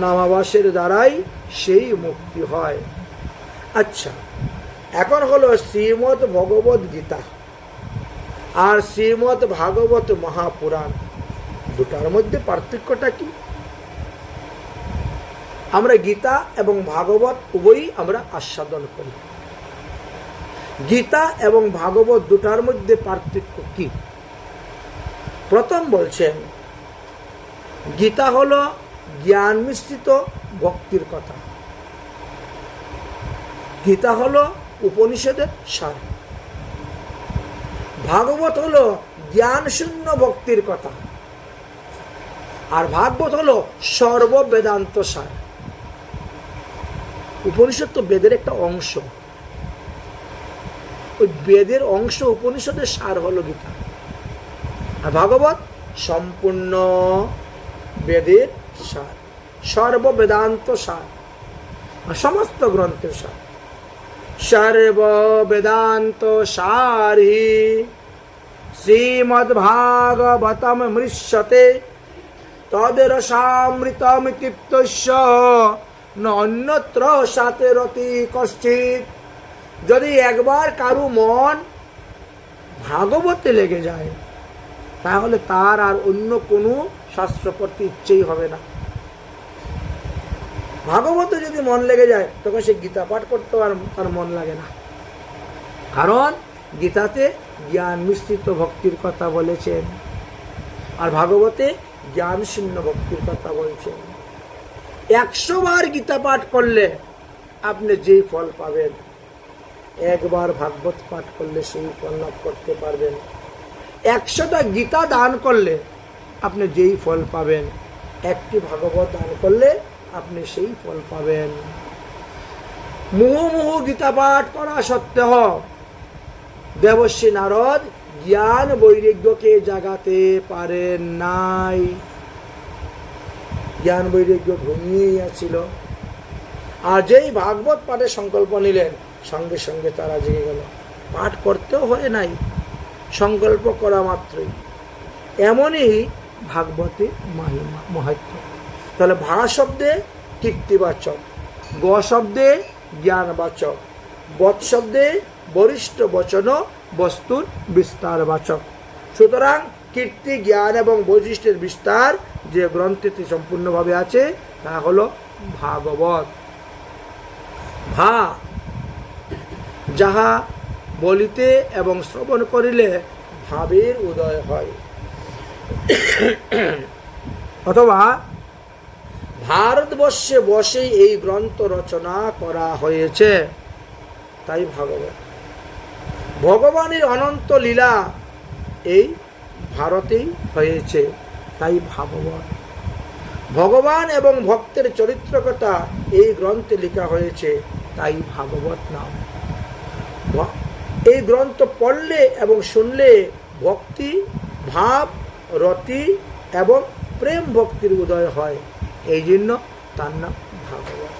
নামাবাসের দ্বারাই সেই মুক্তি হয়। আচ্ছা, এখন হলো শ্রীমদ্ ভগবদ গীতা আর শ্রীমদ্ ভাগবত মহাপুরাণ, দুটার মধ্যে পার্থক্যটা কি? আমরা গীতা এবং ভাগবত উভয়ই আমরা আস্বাদন করি। গীতা এবং ভাগবত দুটার মধ্যে পার্থক্য কি? প্রথম বলছেন, গীতা হলো জ্ঞান মিশ্রিত ভক্তির কথা, গীতা হলো উপনিষদের সার। ভাগবত হলো জ্ঞান শূন্য ভক্তির কথা, আর ভাগবত হলো সর্ববেদান্ত সার। উপনিষদ তো বেদের একটা অংশ, ওই বেদের অংশ উপনিষদের সার হলো গীতা, আর ভাগবত সম্পূর্ণ বেদের সার, সর্ববেদান্ত সার, সমস্ত গ্রন্থের সার। সর্ব বেদান্ত সারি শ্রীমদ্ভাগবতম মৃষ্যতে তদ্রসামৃতম তৃপ্তস্য ন অন্যত্র সাথে রতি কশ্চিৎ। যদি একবার কারু মন ভাগবতে লেগে যায়, তাহলে তার আর অন্য কোনো শাস্ত্র পড়তে ইচ্ছেই হবে না। ভাগবতে যদি মন লেগে যায়, তখন সে গীতা পাঠ করতেও আর তার মন লাগে না, কারণ গীতাতে জ্ঞান মিশ্রিত ভক্তির কথা বলেছেন, আর ভাগবতে জ্ঞান শূন্য ভক্তির কথা বলছেন। 100 বার গীতা পাঠ করলে আপনি যেই ফল পাবেন, একবার ভাগবত পাঠ করলে সেই ফল লাভ করতে পারবেন। 100টা গীতা দান করলে আপনি যেই ফল পাবেন, একটি ভাগবত দান করলে আপনি সেই ফল পাবেন। মুহুর্মুহু গীতা পাঠ করা সত্ত্বেও দেবর্ষি নারদ জ্ঞান বৈরাগ্যকে জাগাতে পারেন নাই। জ্ঞান বৈরাগ্য ঘুমিয়েই আছিল, আর যেই ভাগবত পাঠে সংকল্প নিলেন, সঙ্গে সঙ্গে তারা জেগে গেল। পাঠ করতেও হয় নাই, সংকল্প করা মাত্রই। এমনই ভাগবতে মহিমা মাহাত্ম্য। তাহলে ভা শব্দে কীর্তিবাচক, গ শব্দে জ্ঞানবাচক, বৎ শব্দে বরিষ্ঠ বচন বস্তুর বিস্তারবাচক। সুতরাং কীর্তি, জ্ঞান এবং বৈশিষ্ট্যের বিস্তার যে গ্রন্থটি সম্পূর্ণভাবে আছে, তা হলো ভাগবত। ভা যাহা বলিতে এবং শ্রবণ করিলে ভাবের উদয় হয়, অথবা ভারতবর্ষে বসেই এই গ্রন্থ রচনা করা হয়েছে, তাই ভাগবত। ভগবানের অনন্ত লীলা এই ভারতেই হয়েছে, তাই ভাগবত। ভগবান এবং ভক্তের চরিত্র কথা এই গ্রন্থে লেখা হয়েছে, তাই ভাগবত নাম। এই গ্রন্থ পড়লে এবং শুনলে ভক্তি ভাব, রতি এবং প্রেম ভক্তির উদয় হয়, এই জন্য তার নাম ভাগবত।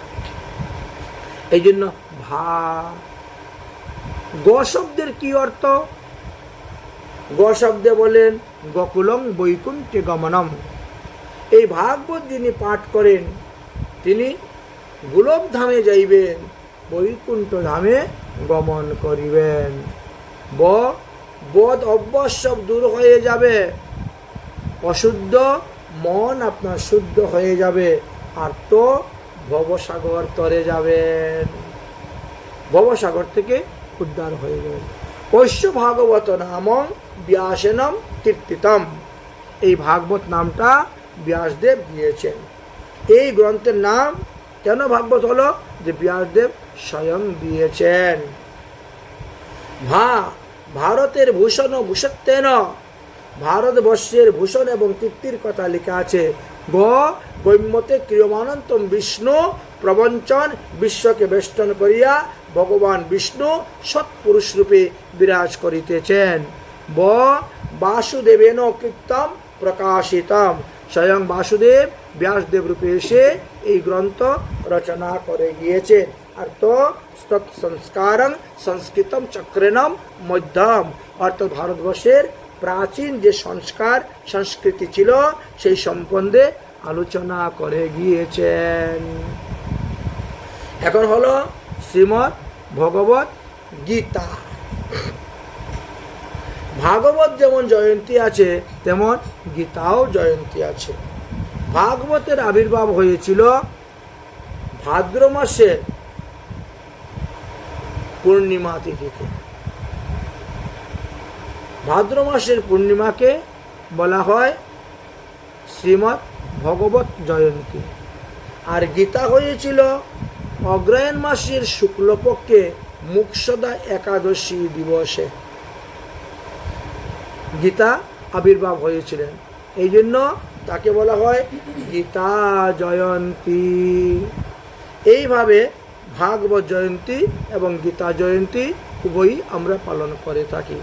এই জন্য গ শব্দের কি অর্থ? গ শব্দে বলেন গোকুলং বৈকুণ্ঠে গমনম। এই ভাগবত যিনি পাঠ করেন, তিনি গোলক ধামে যাইবেন, বৈকুণ্ঠ ধামে গমন করিবেন। বোধ অভ্যাস সব দূর হয়ে যাবে, অশুদ্ধ মন আপনার শুদ্ধ হয়ে যাবে, আর তো ভবসাগর তরে যাবেন, ভবসাগর থেকে উদ্ধার হয়ে যাবেন। ঐশ্য ভাগবত নামং ব্যাসেনম কীর্তিতম। এই ভাগবত নামটা ব্যাসদেব দিয়েছেন। এই গ্রন্থের নাম কেন ভাগবত হলো? যে ব্যাসদেব স্বয়ং দিয়েছেন। ভারতের ভূষণ ও ভূষত্বেন, ভারতবর্ষের ভূষণ এবং কীর্তির কথা লেখা আছে। গৈম্যতে ক্রিয়মানন্তম বিষ্ণু প্রবঞ্চন বিশ্বকে বেষ্টন করিয়া ভগবান বিষ্ণু সৎপুরুষ রূপে বিরাজ করিতেছেন। বাসুদেবেন কীর্তম প্রকাশিতম। স্বয়ং বাসুদেব ব্যাসদেব রূপে এসে এই গ্রন্থ রচনা করে গিয়েছেন। আর তো সংস্কারং সংস্কৃতম চক্রেণম মধ্যম, অর্থাৎ ভারতবর্ষের প্রাচীন যে সংস্কার সংস্কৃতি ছিল, সেই সম্বন্ধে আলোচনা করে গিয়েছেন। এখন হলো শ্রীমদ্ ভগবত গীতা। ভাগবত যেমন জয়ন্তী আছে, তেমন গীতাও জয়ন্তী আছে। ভাগবতের আবির্ভাব হয়েছিল ভাদ্র মাসে পূর্ণিমা তিথিতে। ভাদ্র মাসের পূর্ণিমাকে বলা হয় শ্রীমৎ ভগবত জয়ন্তী। আর গীতা হয়েছিল অগ্রহায়ণ মাসের শুক্লপক্ষে মুক্ষদা একাদশী দিবসে গীতা আবির্ভাব হয়েছিলেন, এই জন্য তাকে বলা হয় গীতা জয়ন্তী। এইভাবে ভাগবত জয়ন্তী এবং গীতা জয়ন্তী উভয়ই আমরা পালন করে থাকি।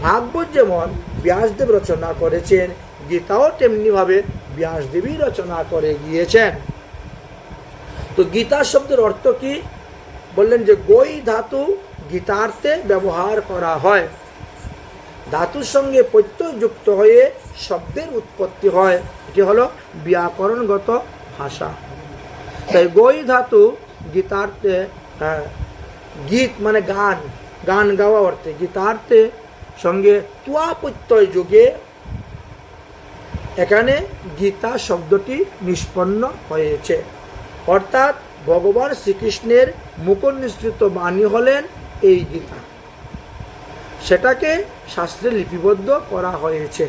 ভাগবত যেমন ব্যাসদেব রচনা করেছেন, গীতাও তেমনিভাবে ব্যাসদেবী রচনা করে গিয়েছেন। তো গীতা শব্দের অর্থ কি? বললেন যে গই ধাতু গীতার্থে ব্যবহার করা হয়। ধাতুর সঙ্গে প্রত্যয় যুক্ত হয়ে শব্দের উৎপত্তি হয়, এটি হলো ব্যাকরণগত ভাষা। তাই গই ধাতু গীতার্থে, গীত মানে গান, গান গাওয়া অর্থে, গীতার্থে সঙ্গে তুয়া প্রত্যয় যুগে এখানে গীতা শব্দটি নিষ্পন্ন হয়েছে। অর্থাৎ ভগবান শ্রীকৃষ্ণের মুখনিসৃত বাণী হলেন এই গীতা, সেটাকে শাস্ত্রে লিপিবদ্ধ করা হয়েছে।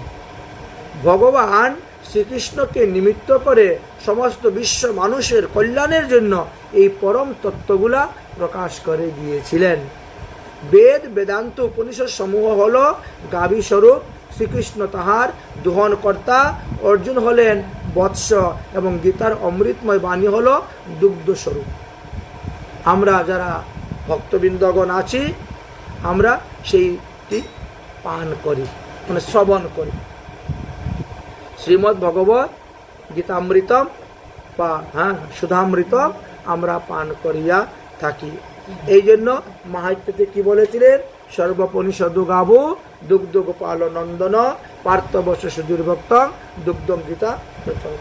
ভগবান শ্রীকৃষ্ণকে নিমিত্ত করে সমস্ত বিশ্ব মানুষের কল্যাণের জন্য এই পরম তত্ত্বগুলা প্রকাশ করে গিয়েছিলেন। বেদ বেদান্ত উপনিষদ সমূহ হল গাভী স্বরূপ, শ্রীকৃষ্ণ তাহার দোহনকর্তা, অর্জুন হলেন বৎস এবং গীতার অমৃতময় বাণী হল দুগ্ধ স্বরূপ। আমরা যারা ভক্তবৃন্দগণ আছি, আমরা সেইটি পান করি, মানে শ্রবণ করি। শ্রীমদ্ ভগবত গীতামৃতম বা সুধামৃতম আমরা পান করিয়া থাকি। এই জন্য মাহাত্ম্যতে কি বলেছিলেন? সর্বপনিষদু গাবু দুগ্ধ গোপাল নন্দন পার্থবশ সুদীর্ভক্তম দুগ্ধম গীতা প্রথম,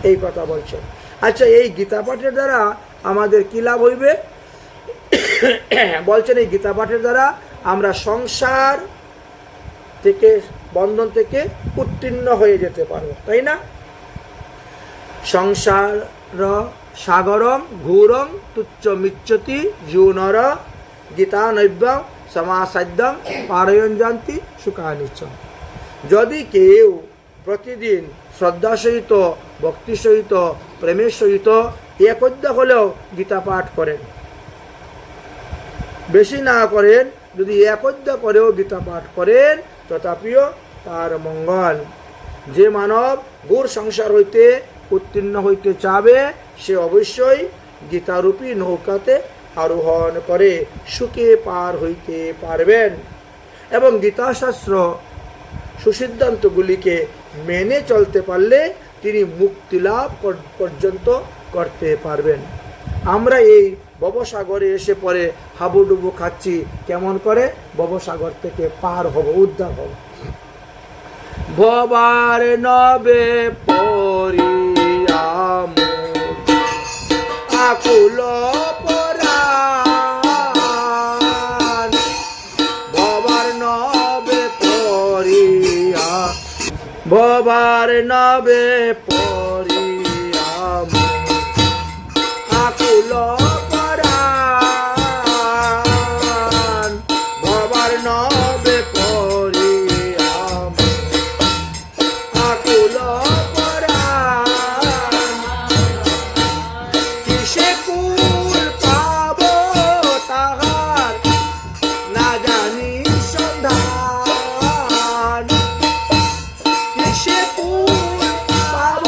এই কথা বলছেন। আচ্ছা, এই গীতা পাঠের দ্বারা আমাদের কি লাভ হইবে? বলছেন এই গীতা পাঠের দ্বারা আমরা সংসার থেকে, বন্ধন থেকে উত্তীর্ণ হয়ে যেতে পারবো, তাই না? সংসার সাগরম ঘোরম তুচ্ছ মিচ্ছতি জুনর গীতা নৈব্যম সমাসাদ্যম পারয়ন জানতি সুখানিচ্ছ। যদি কেউ প্রতিদিন শ্রদ্ধা সহিত, ভক্তি সহিত, প্রেমের সহিত এক অধ্যায় হলেও গীতা পাঠ করেন, বেশি না করেন, যদি এক অধ্যায় করেও গীতা পাঠ করেন, তথাপিও তার মঙ্গল। যে মানব ঘোর সংসার হইতে উত্তীর্ণ হইতে চাবে, সে অবশ্যই গীতারূপী নৌকাতে আরোহণ করে সুখে পার হইতে পারবেন এবং গীতাশাস্ত্র সুসিদ্ধান্তগুলিকে মেনে চলতে পারলে তিনি মুক্তি লাভ পর্যন্ত করতে পারবেন। আমরা এই ভবসাগরে এসে পরে হাবুডুবু খাচ্ছি, কেমন করে ভবসাগর থেকে পার হব, উদ্ধার হব। ভবার নবে পরিয়াম আকুল পরাণ, ভবার নবে পরিয়া, ভবার নবে পরিয়াম আকুল পরাণ, ভবার নবে পরিয়াম আকুল পরাণ, কিসে কুল পাব তাহার না জানি সন্ধান, কিসে কুল পাব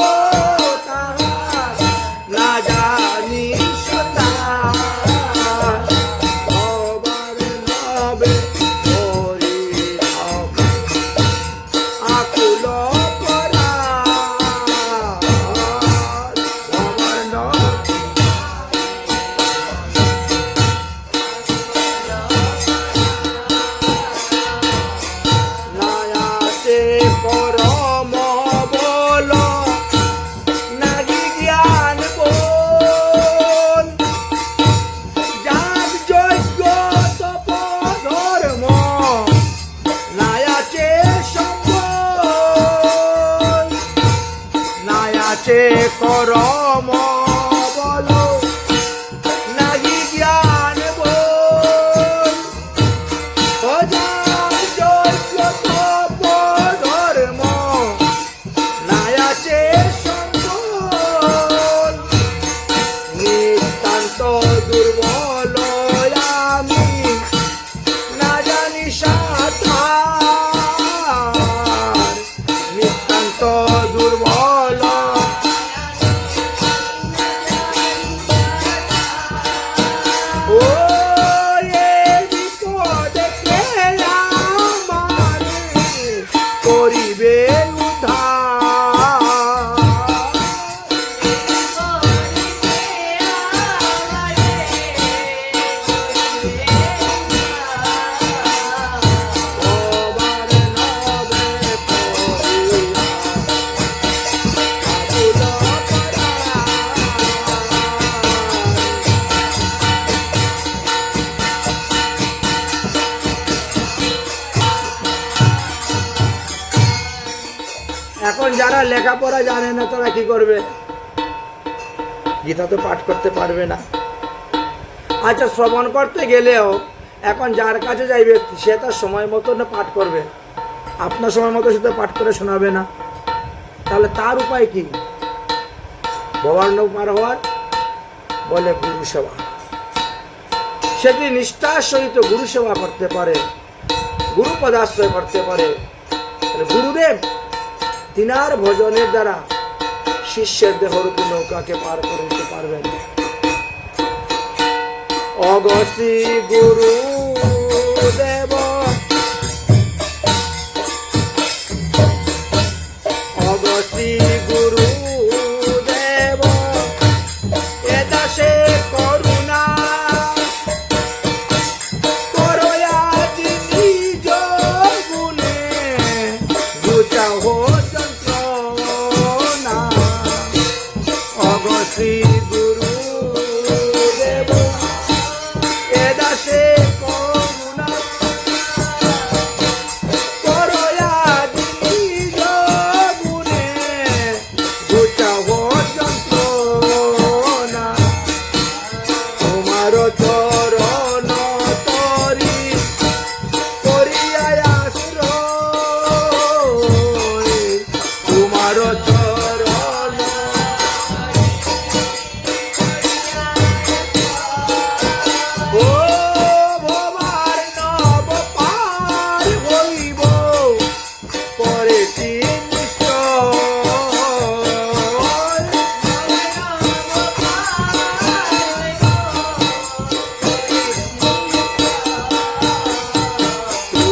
যারা লেখাপড়া জানে না তারা কি করবে? গীতা তো পাঠ করতে পারবে না। আচ্ছা, শ্রবণ করতে গেলেও এখন যার কাছে যাইবে সে তার সময় মতো না পাঠ করবে, আপনার সময় মতো সে তো পাঠ করে শোনাবে না। তাহলে তার উপায় কি? ভবান্ন পার হওয়ার বলে গুরু সেবা। সে যদি নিষ্ঠার সহিত গুরু সেবা করতে পারে, গুরু পদাশ্রয় করতে পারে, গুরুদেব তিনার ভজনের দ্বারা শিষ্যের দেহরূপী নৌকাকে পার করে দিতে পারবেন। অগসি গুরু দেব অগসি গুরু দেব এ দাসে করুণা করয়া নিজ গুণে গুচাহ যন্ত্রণা। অগসি গুরু দেব এ দাসে করুণা করয়া নিজ গুণে গুচাহ যন্ত্রণা। তোমার চরণ তরি করিয়া আশ্রয়, তোমার চরণ ও ভবার নব পার হইব পরে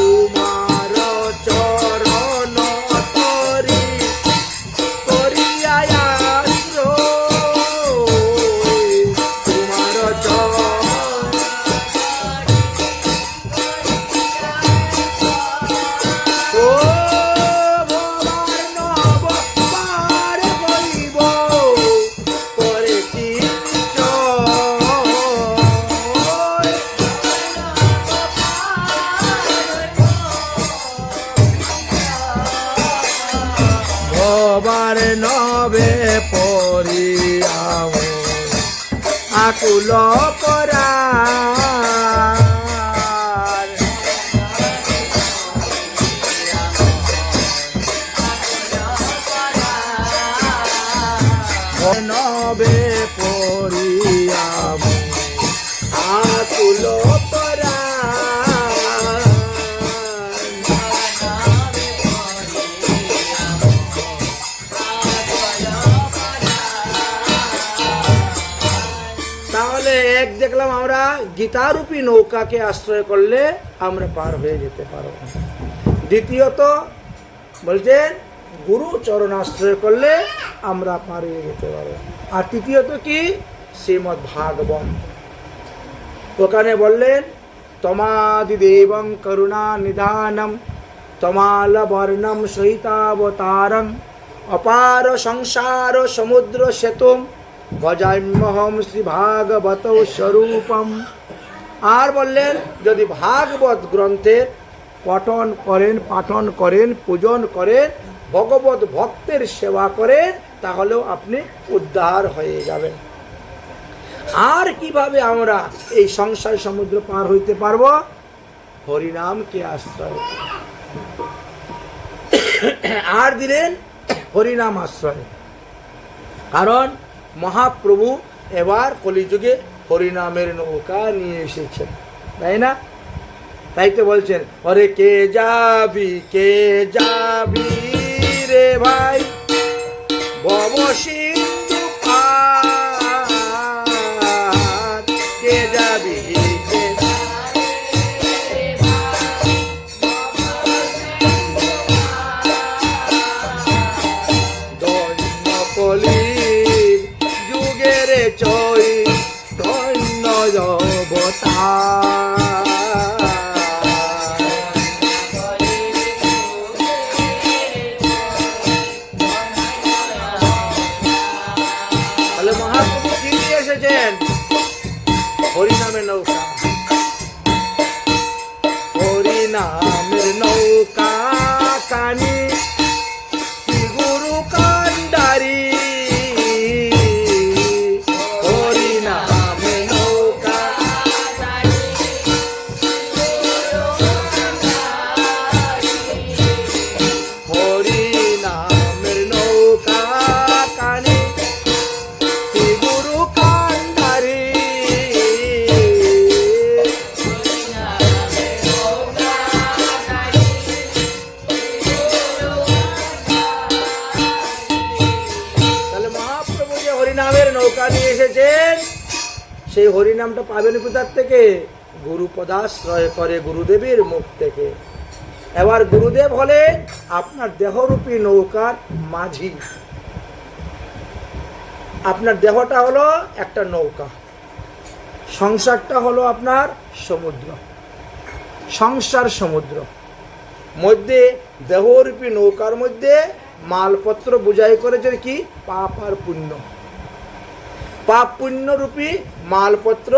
তোমার চরণ তরি করিয়া আশ্রয়, তোমার চরণ ও ভবার নব পার হইব পরে কি ভবার নবে পরিয়াও আকুল করার নবে পরিয়াম আকুল করার। তাহলে এক দেখলাম আমরা গীতারূপী নৌকাকে আশ্রয় করলে আমরা পার হয়ে যেতে পারব। দ্বিতীয়ত বলছেন গুরু চরণ আশ্রয় করলে আমরা পার হয়ে যেতে পারব। আর তৃতীয়ত কি? শ্রীমদ্ ভাগবত। ওখানে বললেন তমাদিদেবং করুণা নিধানম তমাল বর্ণম সহিতাবতারম অপার সংসার সমুদ্র সেতুম ভজাম্যহম শ্রী ভাগবত স্বরূপম। আর বললেন যদি ভাগবত গ্রন্থের পাঠন করেন পূজন করেন ভগবত ভক্তের সেবা করেন তাহলেও আপনি উদ্ধার হয়ে যাবেন। আর কিভাবে আমরা এই সংসার সমুদ্র পার হইতে পারবো? হরিনামকে আশ্রয়। আর দিলেন হরিনাম আশ্রয়, কারণ মহাপ্রভু এবার কলিযুগে হরিনামের নৌকা নিয়ে এসেছেন, তাই না? তাই তো বলছেন ওরে কে যাবি রে ভাই ভব সিন্ধু পার, কে যাবি ধন্য কলির যুগের চৈ ধন্য অবতার। হরিনামের নৌকা, হরিনামের নৌকা কানি গুরু সেই হরিনামটা পাবেন কোথার থেকে? গুরুপদাশ্রয় করে, গুরুদেবের মুখ থেকে। এবার গুরুদেব হলেন আপনার দেহরূপী নৌকার মাঝি। আপনার দেহটা হলো একটা নৌকা, সংসারটা হলো আপনার সমুদ্র, সংসার সমুদ্র। মধ্যে দেহরূপী নৌকার মধ্যে মালপত্র বোঝাই করেছে কি? পাপ আর পুণ্য। পাপ পুণ্য রূপী মালপত্র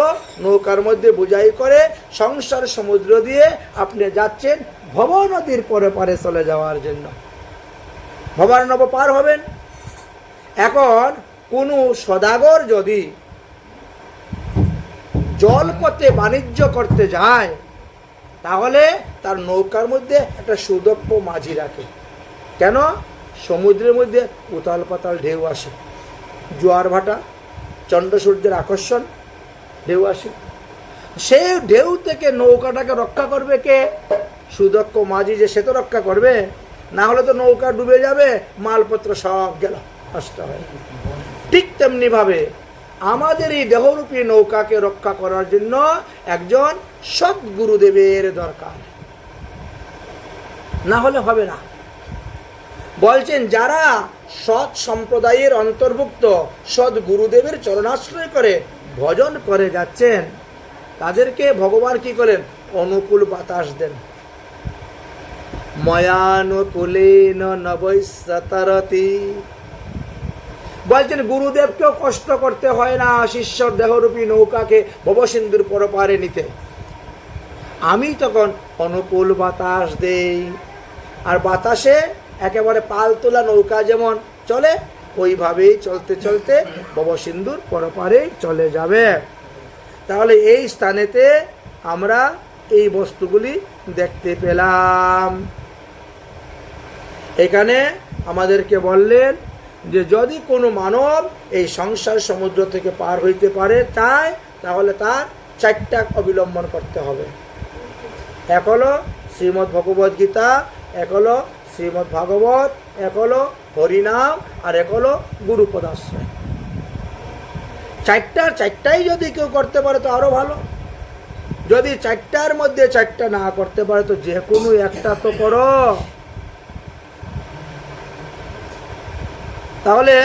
নৌকার মধ্যে বোঝাই করে সংসার সমুদ্র দিয়ে আপনি যাচ্ছেন ভব নদীর পরে পারে চলে যাওয়ার জন্য। ভবার্ণব পার হবেন। এখন কোনো সদাগর যদি জলপথে বাণিজ্য করতে যায়, তাহলে তার নৌকার মধ্যে একটা সুদক্ষ মাঝি রাখে। কেন? সমুদ্রের মধ্যে উতাল পাতাল ঢেউ আসে, জোয়ার ভাটা, চন্দ্র সূর্যের আকর্ষণ, ঢেউ আসে। সেই ঢেউ থেকে নৌকাটাকে রক্ষা করবে কে? সুদক্ষ মাঝি, যে সে তো রক্ষা করবে, না হলে তো নৌকা ডুবে যাবে, মালপত্র সব গেল, নষ্ট হয়। ঠিক তেমনি ভাবে আমাদের এই দেহরূপী নৌকাকে রক্ষা করার জন্য একজন সৎ গুরুদেবের দরকার, না হলে হবে না। বলছেন যারা সৎ সম্প্রদায়ের অন্তর্ভুক্ত সৎ গুরুদেবের চরণাশ্রয় করে ভজন করে যাচ্ছেন, তাদেরকে ভগবান কি করেন? অনুকূল বাতাস দেন। ময়ানুকূলেন নবৈসতরতি। বলছেন গুরুদেবকেও কষ্ট করতে হয় না শিষ্যর দেহরূপী নৌকাকে ভবসিন্ধুর পরপারে নিতে। আমি তখন অনুকূল বাতাস দেই, আর বাতাসে একেবারে পাল তোলা নৌকা যেমন চলে, ওইভাবেই চলতে চলতে ভবসিন্ধুর পরপারে চলে যাবে। তাহলে এই স্থানেতে আমরা এই বস্তুগুলি দেখতে পেলাম। এখানে আমাদেরকে বললেন যে যদি কোনো মানব এই সংসার সমুদ্র থেকে পার হইতে পারে চায়, তাহলে তার চারটা অবলম্বন করতে হবে। এক হলো শ্রীমদ্ ভগবদ গীতা, এক হলো শ্রীমদ্ ভাগবত, এক হলো হরিনাম, আর এক হলো গুরুপদাশ্রয়। চারটাই যদি কেউ করতে পারে তো আরো ভালো। যদি চারটার মধ্যে চারটা না করতে পারে তো যে কোনো একটা তো করো। তাহলে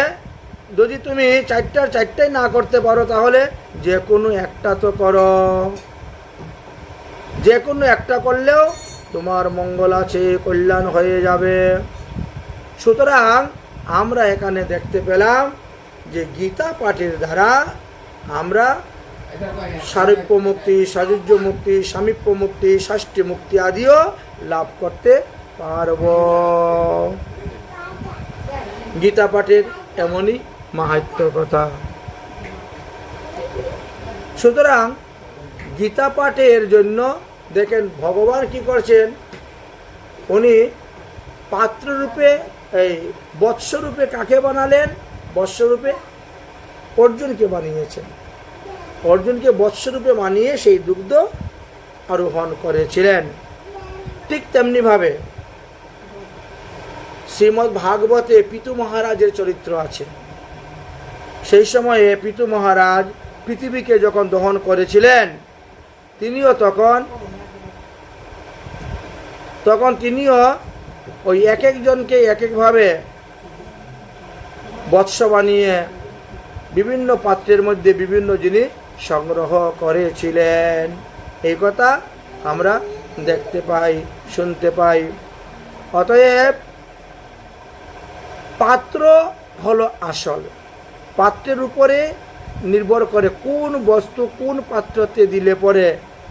যদি তুমি চারটাই না করতে পারো, তাহলে যে কোনো একটা তো করো। যে কোনো একটা করলেও তোমার মঙ্গল আছে, কল্যাণ হয়ে যাবে। সুতরাং আমরা এখানে দেখতে পেলাম যে গীতা পাঠের দ্বারা আমরা সারূপ্য মুক্তি, সাযুজ্য মুক্তি, সামীপ্য মুক্তি, ষষ্ঠী মুক্তি আদিও লাভ করতে পারব। গীতা পাঠের এমনই মাহাত্ম্য কথা। সুতরাং গীতা পাঠের জন্য দেখেন ভগবান কি করছেন, উনি পাত্ররূপে এই বৎসরূপে কাকে বানালেন? বৎসরূপে অর্জুনকে বানিয়েছেন। অর্জুনকে বৎসরূপে বানিয়ে সেই দুগ্ধ আরোহণ করেছিলেন। ঠিক তেমনিভাবে শ্রীমদ্ ভাগবতে পিতু মহারাজের চরিত্র আছে। সেই সময়ে পিতু মহারাজ পৃথিবীকে যখন দহন করেছিলেন, তিনিও ওই এক একজনকে এক একভাবে বৎস বানিয়ে বিভিন্ন পাত্রের মধ্যে বিভিন্ন জিনিস সংগ্রহ করেছিলেন। এই কথা আমরা দেখতে পাই, শুনতে পাই। অতএব পাত্র হলো আসল। পাত্রের উপরে নির্ভর করে কোন বস্তু কোন পাত্রতে দিলে পরে,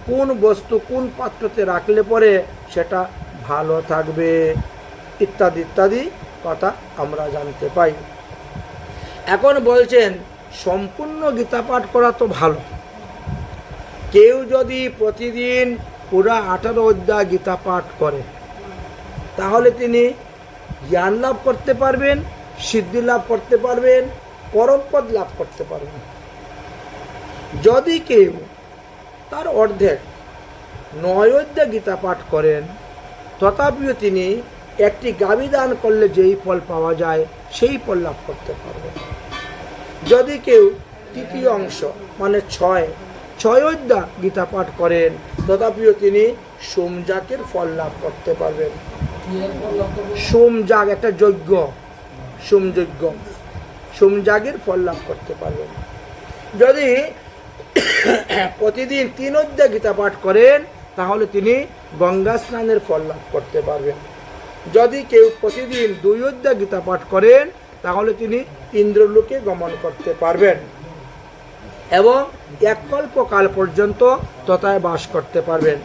কোন বস্তু কোন পাত্রতে রাখলে পরে সেটা ভালো থাকবে, ইত্যাদি ইত্যাদি কথা আমরা জানতে পাই। এখন বলছেন সম্পূর্ণ গীতা পাঠ করা তো ভালো। কেউ যদি প্রতিদিন পুরা 18 অধ্যায় গীতা পাঠ করে, তাহলে তিনি জ্ঞান লাভ করতে পারবেন, সিদ্ধি লাভ করতে পারবেন, পরমপদ লাভ করতে পারবেন। যদি কেউ তার অর্ধেক 9 অধ্যায় গীতা পাঠ করেন, তথাপিও তিনি একটি গাভী দান করলে যেই ফল পাওয়া যায় সেই ফল লাভ করতে পারবেন। যদি কেউ তৃতীয় অংশ মানে 6 অধ্যায় গীতা পাঠ করেন, তথাপিও তিনি সোমযাগের ফল লাভ করতে পারবেন। সোমযাগ একটা যজ্ঞ, সোমযজ্ঞ, সোমযাগের ফল লাভ করতে পারবেন। যদি প্রতিদিন 3 অধ্যায় গীতা পাঠ করেন তাহলে তিনি গঙ্গা স্নানের ফল লাভ করতে পারবেন। যদি কেউ প্রতিদিন 2 অধ্যায় গীতা পাঠ করেন তাহলে তিনি ইন্দ্রলোকে গমন করতে পারবেন এবং 1 কল্পকাল পর্যন্ত তথায় বাস করতে পারবেন।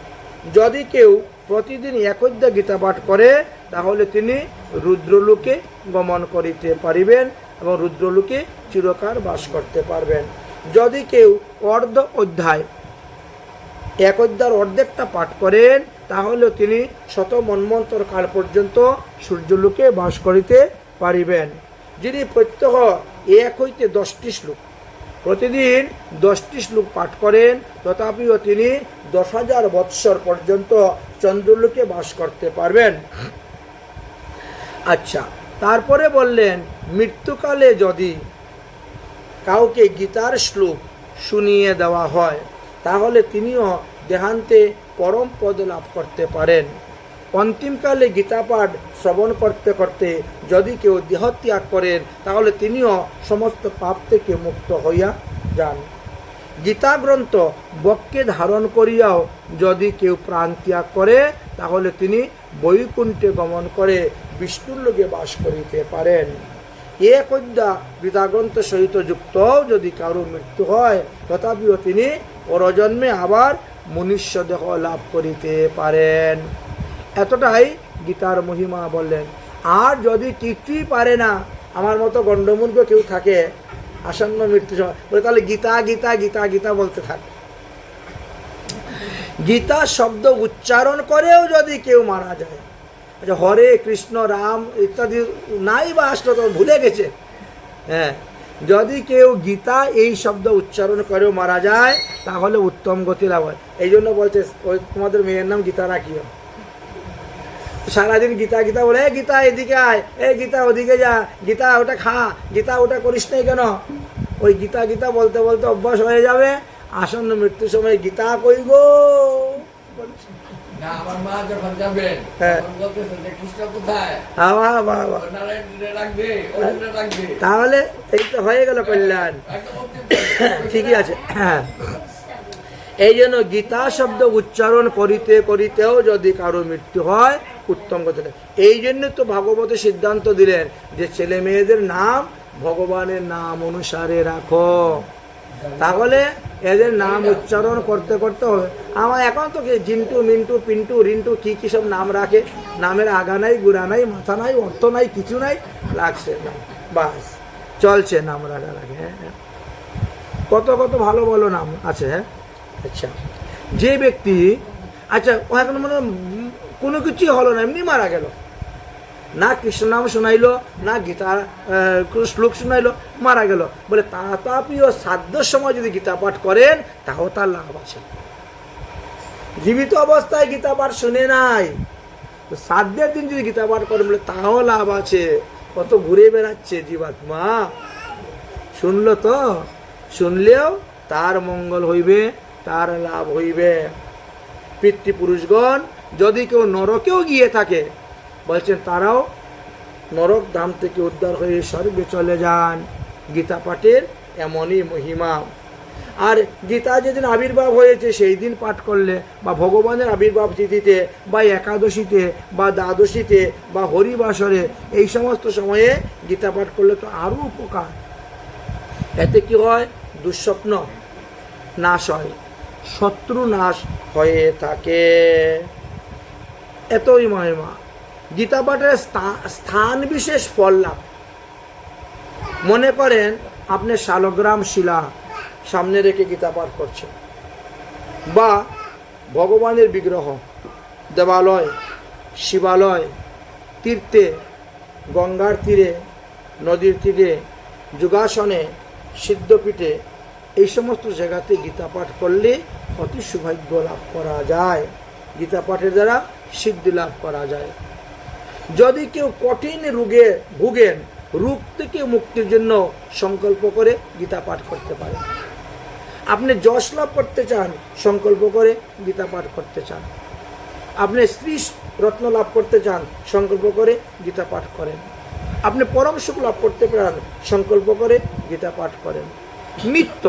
যদি কেউ প্রতিদিন 1 অধ্যায় গীতা পাঠ করে তাহলে তিনি রুদ্রলোকে গমন করিতে পারিবেন এবং রুদ্রলোকে চিরকাল বাস করতে পারবেন। যদি কেউ অর্ধ অধ্যায় 1 অধ্যায়ের অর্ধেকটা পাঠ করেন তাহলে তিনি 100 মন্বন্তর কাল পর্যন্ত সূর্যলোকে বাস করিতে পারিবেন। যিনি প্রত্যহ 1 হইতে 10টি শ্লোক প্রতিদিন 10টি শ্লোক পাঠ করেন তথাপিও তিনি 10,000 বৎসর পর্যন্ত চন্দ্রলোকে বাস করতে পারবেন। আচ্ছা, তারপরে বললেন মৃত্যুকালে যদি কাউকে গীতার শ্লোক শুনিয়ে দেওয়া হয় তাহলে তিনিও দেহান্তে পরম পদ লাভ করতে পারেন। অন্তিমকালে গীতা পাঠ শ্রবণ করতে করতে যদি কেউ দেহত্যাগ করেন তাহলে তিনিও সমস্ত পাপ থেকে মুক্ত হইয়া যান। গীতা গ্রন্থ বক্ষে ধারণ করিয়াও যদি কেউ প্রাণ ত্যাগ করে তাহলে তিনি বৈকুণ্ঠে গমন করে বিষ্ণুর লোকে বাস করিতে পারেন। 1 অধ্যায় গীতা গ্রন্থ সহিত যুক্ত যদি কারো মৃত্যু হয় তথাপিও তিনি পরজন্মে আবার মনুষ্য দেহ লাভ করিতে পারেন। এতটাই গীতার মহিমা বললেন। আর যদি কিছুই পারে না, আমার মতো গণ্ডমূর্খ কেউ থাকে আসন্ন মৃত্যু সময়, বলে তাহলে গীতা গীতা গীতা গীতা বলতে থাকে। গীতা শব্দ উচ্চারণ করেও যদি কেউ মারা যায়, আচ্ছা হরে কৃষ্ণ রাম ইত্যাদি নাই বা আসলো তো ভুলে গেছে, হ্যাঁ, যদি কেউ গীতা এই শব্দ উচ্চারণ করেও মারা যায় তাহলে উত্তম গতি লাভ হয়। এই জন্য বলছে ওই তোমাদের মেয়ের নাম গীতা রাখিও। সারাদিন গীতা গীতা বলে, গীতা এদিকে আয়, গীতা ওদিকে যা, গীতা ওটা খা, গীতা ওটা করিস নাই কেন? ওই গীতা গীতা বলতে বলতে অভ্যাস হয়ে যাবে, আসন্ন মৃত্যুর সময় গীতা কই গো। আমার মা যখন যাবেন কৃষ্ণ কোথায়, তাহলে এই তো হয়ে গেল কল্যাণ, ঠিকই আছে। হ্যাঁ, এই জন্য গীতা শব্দ উচ্চারণ করিতে করিতেও যদি কারো মৃত্যু হয় উত্তম কথা। এই জন্য তো ভাগবত সিদ্ধান্ত দিলেন যে ছেলে মেয়েদের নাম ভগবানের নাম অনুসারে রাখো, তাহলে এদের নাম উচ্চারণ করতে করতে হবে। আমার এখন তো জিন্টু মিন্টু পিন্টু রিন্টু কি কি সব নাম রাখে, নামের আগা নাই গুড়া নাই মাথা নাই অর্থ নাই কিছু নাই, লাগছে না, বাস চলছে নাম রাখা রাখে। হ্যাঁ, কত কত ভালো ভালো নাম আছে। হ্যাঁ, আচ্ছা, যে ব্যক্তি আচ্ছা এখন মনে কোনো কিছুই হলো না, এমনি মারা গেল, না কৃষ্ণ নাম শোনাইলো না গীতা শ্লোক শোনাইলো, মারা গেল, বলে তাপিও শ্রাদ্ধের সময় যদি গীতা পাঠ করেন তাও তার লাভ আছে। জীবিত অবস্থায় গীতা পাঠ শুনে নাই, শ্রাদ্ধের দিন যদি গীতা পাঠ করেন বলে তাও লাভ আছে। কত ঘুরে বেড়াচ্ছে জীবাত্মা, শুনলো তো, শুনলেও তার মঙ্গল হইবে, তার লাভ হইবে। পিতৃপুরুষগণ যদি কেউ নরকেও গিয়ে থাকে বলছেন তারাও নরক ধাম থেকে উদ্ধার হয়ে স্বর্গে চলে যান। গীতা পাঠের এমনই মহিমা। আর গীতা যেদিন আবির্ভাব হয়েছে সেই দিন পাঠ করলে বা ভগবানের আবির্ভাব তিথিতে বা একাদশীতে বা দ্বাদশীতে বা হরিবাসরে এই সমস্ত সময়ে গীতা পাঠ করলে তো আরও উপকার। এতে কি হয়? দুঃস্বপ্ন নাশ হয়, শত্রু নাশ হয়ে থাকে। এতই মহিমা। গীতা পাঠের স্থান বিশেষ ফল লাভ। মনে করেন আপনি শালগ্রাম শিলা সামনে রেখে গীতা পাঠ করছেন, বা ভগবানের বিগ্রহ দেবালয়, শিবালয়, তীর্থে, গঙ্গার তীরে, নদীর তীরে, যোগাসনে, সিদ্ধপীঠে, এই সমস্ত জায়গাতে গীতা পাঠ করলে অতি সৌভাগ্য লাভ করা যায়। গীতা পাঠের দ্বারা সিদ্ধি লাভ করা যায়। যদি কেউ কঠিন রোগে ভুগেন, রোগ থেকে মুক্তির জন্য সংকল্প করে গীতা পাঠ করতে পারে। আপনি যশ লাভ করতে চান, সংকল্প করে গীতা পাঠ করতে চান। আপনি স্ত্রী রত্ন লাভ করতে চান, সংকল্প করে গীতা পাঠ করেন। আপনি পরম সুখ লাভ করতে পারেন, সংকল্প করে গীতা পাঠ করেন। নিত্য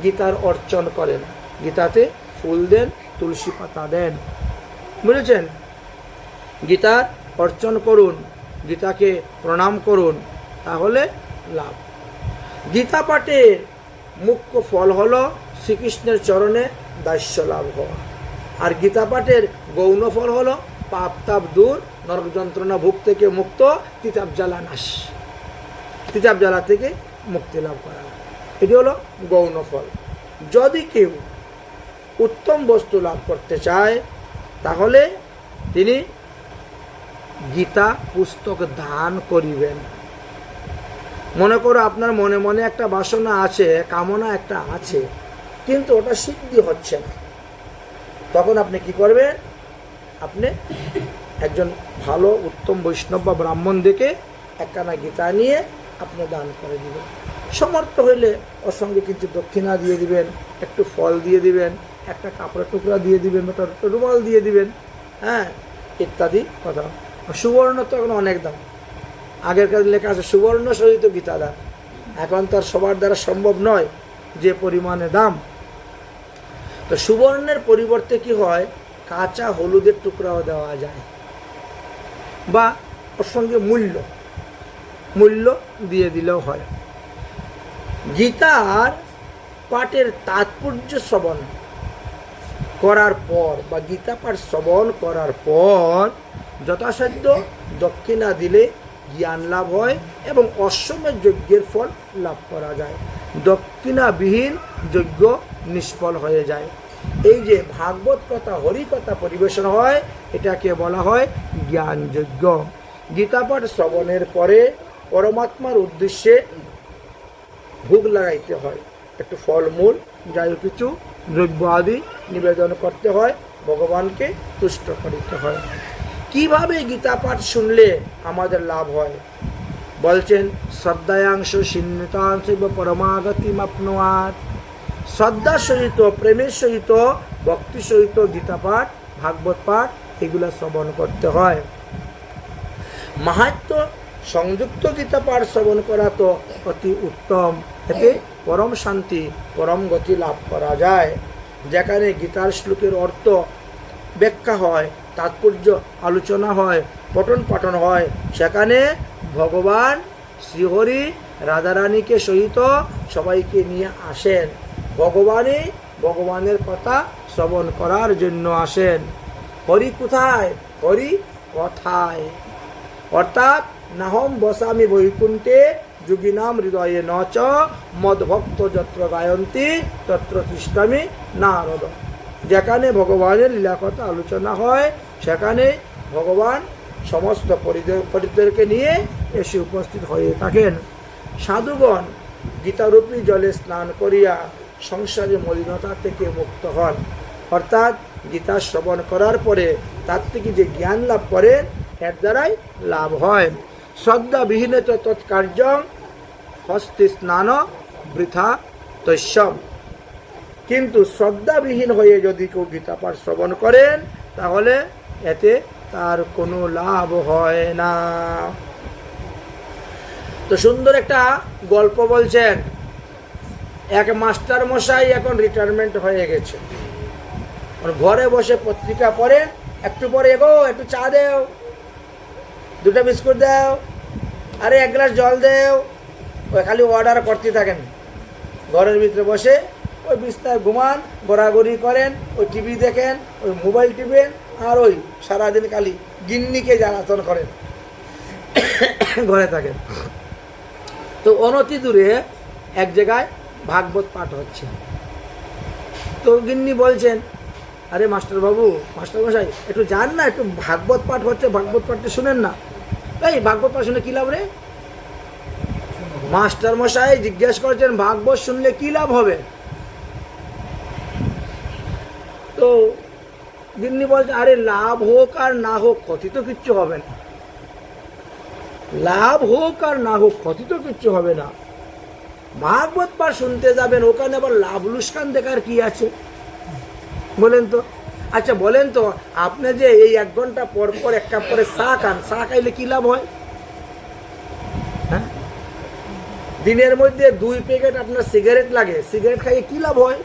গীতার অর্চন করেন, গীতাতে ফুল দেন, তুলসী পাতা দেন, বুঝেছেন? গীতার অর্চন করুন, গীতাকে প্রণাম করুন, তাহলে লাভ। গীতা পাঠের মুখ্য ফল হলো শ্রীকৃষ্ণের চরণে দাস্য লাভ হওয়া। আর গীতা পাঠের গৌণ ফল হলো পাপ তাপ দূর, নরক যন্ত্রণা ভোগ থেকে মুক্ত, তিতাব জ্বালা নাশ, তিতাব জ্বালা থেকে মুক্তি লাভ করা। এটি হলো গৌণ ফল। যদি কেউ উত্তম বস্তু লাভ করতে চায়, তাহলে তিনি গীতা পুস্তক দান করিবেন। মনে করো আপনার মনে মনে একটা বাসনা আছে, কামনা একটা আছে, কিন্তু ওটা সিদ্ধি হচ্ছে না, তখন আপনি কি করবেন? আপনি একজন ভালো উত্তম বৈষ্ণব বা ব্রাহ্মণ দেখে একখানা গীতা নিয়ে আপনি দান করে দিবেন। সমর্থ হইলে ওর সঙ্গে কিছু দক্ষিণা দিয়ে দিবেন, একটু ফল দিয়ে দিবেন, একটা কাপড়ের টুকরা দিয়ে দিবেন, একটা রুমাল দিয়ে দিবেন, হ্যাঁ, ইত্যাদি কথা। সুবর্ণ তো এখন অনেক দাম। আগের কাছে লেখা আছে সুবর্ণ সহিত গীতা দান। এখন তো আর সবার দ্বারা সম্ভব নয় যে পরিমাণে দাম। তো সুবর্ণের পরিবর্তে কি হয়, কাঁচা হলুদের টুকরাও দেওয়া যায়, বা ওর সঙ্গে মূল্য দিয়ে দিলেও হয়। গীতার পাঠের তাৎপর্য শ্রবণ করার পর বা গীতা পাঠ শ্রবণ করার পর যথাসাধ্য দক্ষিণা দিলে জ্ঞান লাভ হয় এবং অশ্বমেধ যজ্ঞের ফল লাভ করা যায়। দক্ষিণাবিহীন যজ্ঞ নিষ্ফল হয়ে যায়। এই যে ভাগবত কথা, হরিকথা পরিবেশন হয়, এটাকে বলা হয় জ্ঞান যজ্ঞ। গীতা পাঠ শ্রবণের পরে পরমাত্মার উদ্দেশ্যে ভোগ লাগাইতে হয়, একটু ফলমূল যাই কিছু দ্রব্য আদি নিবেদন করতে হয়, ভগবানকে তুষ্ট করিতে হয়। কিভাবে গীতা পাঠ শুনলে আমাদের লাভ হয়? বলছেন শ্রদ্ধায়াংশ সিন্নিতাংশ পরমাগতিম আপনোয়াত। শ্রদ্ধা সহিত, প্রেমের সহিত, ভক্তি সহিত গীতা পাঠ, ভাগবত পাঠ এগুলো শ্রবণ করতে হয়। মাহাত্ম্য সংযুক্ত গীতা পাঠ শ্রবণ করা তো অতি উত্তম। এতে পরম শান্তি, পরম গতি লাভ করা যায়। যেখানে গীতার শ্লোকের অর্থ ব্যাখ্যা হয়, তাৎপর্য আলোচনা হয়, পঠন পাঠন হয়, সেখানে ভগবান শ্রীহরি রাধারানীকে সহিত সবাইকে নিয়ে আসেন। ভগবানের কথা শ্রবণ করার জন্য আসেন। হরি কোথায়? হরি কথায়। অর্থাৎ নাহম বসামি বৈকুণ্ঠে যোগিনাম হৃদয়ে নচ মদভক্ত যত্র গায়ন্তী তত্র তিষ্ঠামি নারদ। যেখানে ভগবানের লীলা কথা আলোচনা হয়, সেখানে ভগবান সমস্ত পরিদেরকে নিয়ে এসে উপস্থিত হয়ে থাকেন। সাধুগণ গীতারূপী জলে স্নান করিয়া সংসারে মলিনতা থেকে মুক্ত হন। অর্থাৎ গীতা শ্রবণ করার পরে তার থেকে যে জ্ঞান লাভ করেন, এর দ্বারাই লাভ হয়। শ্রদ্ধাবিহীন তৎকার্যং হস্তে স্নান বৃথা তৈশ্যম। কিন্তু শ্রদ্ধাবিহীন হয়ে যদি কেউ গীতা পাঠ শ্রবণ করেন, তাহলে এতে তার কোনো লাভ হয় না। তো সুন্দর একটা গল্প বলছেন। এক মাস্টার মশাই এখন রিটায়ারমেন্ট হয়ে গেছে, ঘরে বসে পত্রিকা পড়ে, একটু পরে এগো একটু চা দেও, দুটো বিস্কুট দাও, আরে এক গ্লাস জল দেও, ওই খালি অর্ডার করতে থাকেন। ঘরের ভিতরে বসে ওই বিস্তার ঘুমান, ঘোরাঘুরি করেন, ওই টিভি দেখেন, ওই মোবাইল টিপেন, আর ওই সারাদিন খালি গিন্নিকে জ্বালাতন করেন, ঘরে থাকেন। তো অনতি দূরে এক জায়গায় ভাগবত পাঠ হচ্ছে। তো গিন্নি বলছেন, আরে মাস্টার মশাই একটু যান না, একটু ভাগবত পাঠ হচ্ছে, ভাগবত পাঠটা শুনেন না। এই ভাগবত পাঠ শুনে কী লাভ রে? মাস্টার মশাই জিজ্ঞেস করছেন ভাগবত শুনলে কী লাভ হবে? তো গিন্নি বলছে, আরে লাভ হোক আর না হোক ক্ষতি তো কিচ্ছু হবে না। লাভ হোক আর না হোক ক্ষতি তো কিচ্ছু হবে না। ভাগবত পাঠ শুনতে যাবেন, ওখানে আবার লাভ লুস্কান দেখার কি আছে বলেন তো? আচ্ছা বলেন তো, আপনি যে এই 1 ঘন্টা পর পর 1 কাপ করে চা খান, চা খাইলে কি লাভ হয়? হ্যাঁ, দিনের মধ্যে 2 প্যাকেট আপনার সিগারেট লাগে, সিগারেট খাইয়ে কি লাভ হয়?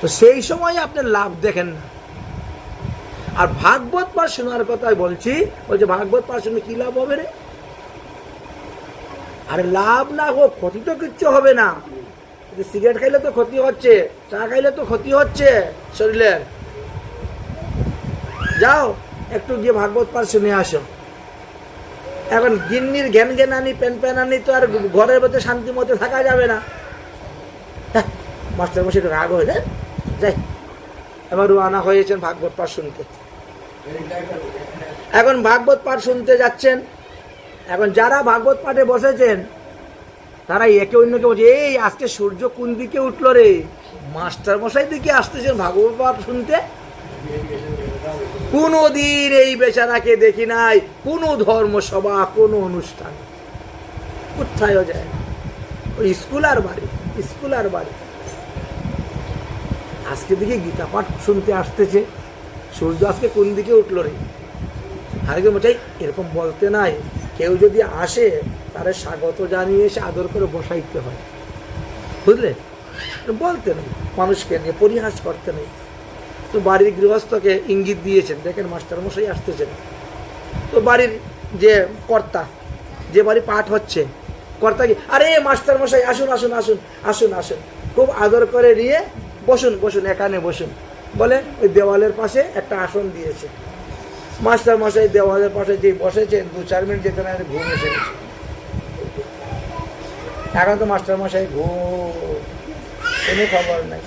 তো সেই সময় আপনি লাভ দেখেন না। আর ভাগবত পাঠ শোনার কথাই বলছি, বলছে ভাগবত পাঠ শুনে কি লাভ হবে রে? আরে লাভ না হোক, ক্ষতি তো কিচ্ছু হবে না। সিগারেট খাইলে তো ক্ষতি হচ্ছে, চা খাইলে তো ক্ষতি হচ্ছে শরীরের। যাও একটু গিয়ে ভাগবত পাঠ শুনে আসো। এখন গিন্নির জ্ঞান জ্ঞানানি প্যান প্যানানি তো আর ঘরের মধ্যে শান্তি মতো থাকা যাবে না। মাস্টার মশাই রাগ হয়ে যায়, যাই এবার রওনা হয়েছেন ভাগবত পাঠ শুনতে। এখন ভাগবত পাঠ শুনতে যাচ্ছেন। এখন যারা ভাগবত পাঠে বসেছেন তারা একে অন্যকে বলছে, এই আজকে সূর্য কোন দিকে উঠলো রে? মাস্টার মশাই দিকে আসতেছেন ভাগবত পাঠ শুনতে। কোনোদিন এই বেচারাকে দেখি নাই কোনো ধর্মসভা, কোনো অনুষ্ঠান, কোথায়ও যায় না। ওই স্কুল আর বাড়ি, স্কুল আর বাড়ি। আজকে দিকে গীতা পাঠ শুনতে আসতেছে, সূর্য আজকে কোন দিকে উঠলো রে? আরেকজন বলছে, এরকম বলতে নাই, কেউ যদি আসে তারা স্বাগত জানিয়ে এসে আদর করে বসাইতে হয়, বুঝলে? বলতে নেই, মানুষকে নিয়ে পরিহাস করতে নেই। তো বাড়ির গৃহস্থকে ইঙ্গিত দিয়েছেন, দেখেন মাস্টারমশাই আসতেছেন। তো বাড়ির যে কর্তা, যে বাড়ি পাঠ হচ্ছে, কর্তা কি, আরে মাস্টারমশাই আসুন আসুন আসুন আসুন আসুন, খুব আদর করে নিয়ে বসুন বসুন, এখানে বসুন বলে ওই দেওয়ালের পাশে একটা আসন দিয়েছে। মাস্টারমশাই দেওয়ালের পাশে যে বসেছেন, 2-4 মিনিট যেতে না ঘুম এসে গেছে। এখন তো মাস্টারমশাই ঘুম, কোনো খবর নাই।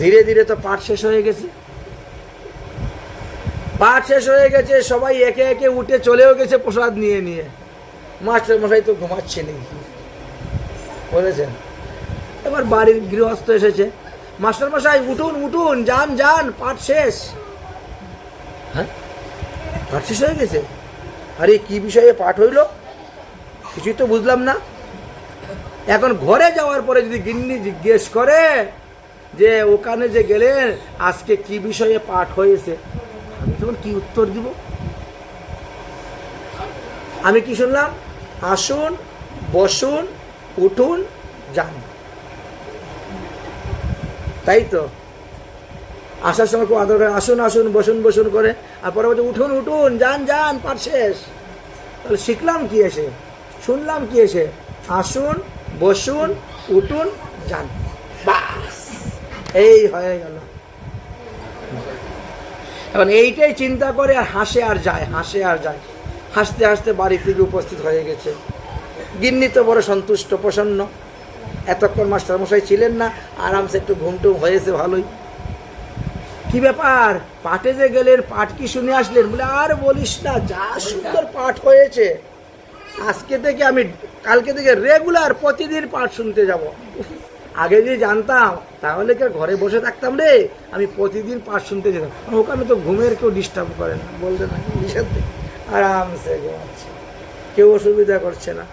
ধীরে ধীরে তো পাঠ শেষ হয়ে গেছে, পাঠ শেষ হয়ে গেছে, সবাই একে একে উঠে চলেও গেছে প্রসাদ নিয়ে নিয়ে। মাস্টারমশাই তো ঘুমাচ্ছেনই, বলেছেন। এবার বাড়ির গৃহস্থ এসেছে, মাস্টারমশাই উঠুন উঠুন, যান যান, পাঠ শেষ। হ্যাঁ, পাঠ শেষ হয়ে গেছে? আরে কি বিষয়ে পাঠ হইল কিছুই তো বুঝলাম না। এখন ঘরে যাওয়ার পরে যদি গিন্নি জিজ্ঞেস করে যে ওখানে যে গেলেন আজকে কি বিষয়ে পাঠ হয়েছে, আমি তখন কি উত্তর দিব? আমি কি শুনলাম? আসুন বসুন উঠুন যান, তাই তো? আসার সময় খুব আদর করে আসুন আসুন বসুন বসুন করে, আর পরে বলছে উঠুন উঠুন যান যান, পাঠ শেষ। তাহলে শিখলাম কি এসে, শুনলাম কি এসে? আসুন বসুন উঠুন যান, বাস এই হয়ে গেল। এখন এইটাই চিন্তা করে আর হাসে আর যায়, হাসে আর যায়। হাসতে হাসতে বাড়ি থেকে উপস্থিত হয়ে গেছে। গিন্নি তো বড় সন্তুষ্ট প্রসন্ন, এতক্ষণ মাস্টারমশাই ছিলেন না, আরামসে একটু ঘুমটুম হয়েছে ভালোই। কি ব্যাপার, পাঠে যে গেলেন, পাঠ কি শুনে আসলেন? বলে আর বলিস না, যা সুন্দর পাঠ হয়েছে, আজকে থেকে আমি কালকে থেকে রেগুলার প্রতিদিন পাঠ শুনতে যাব। আগে যদি জানতাম তাহলে কি ঘরে বসে থাকতাম রে, আমি প্রতিদিন পাঠ শুনতে যেতাম। ওখানে তো ঘুমের কেউ ডিস্টার্ব করে না, বলতে না নিষেধ, আরামসে ঘুমাচ্ছে, কেউ অসুবিধা করছে না।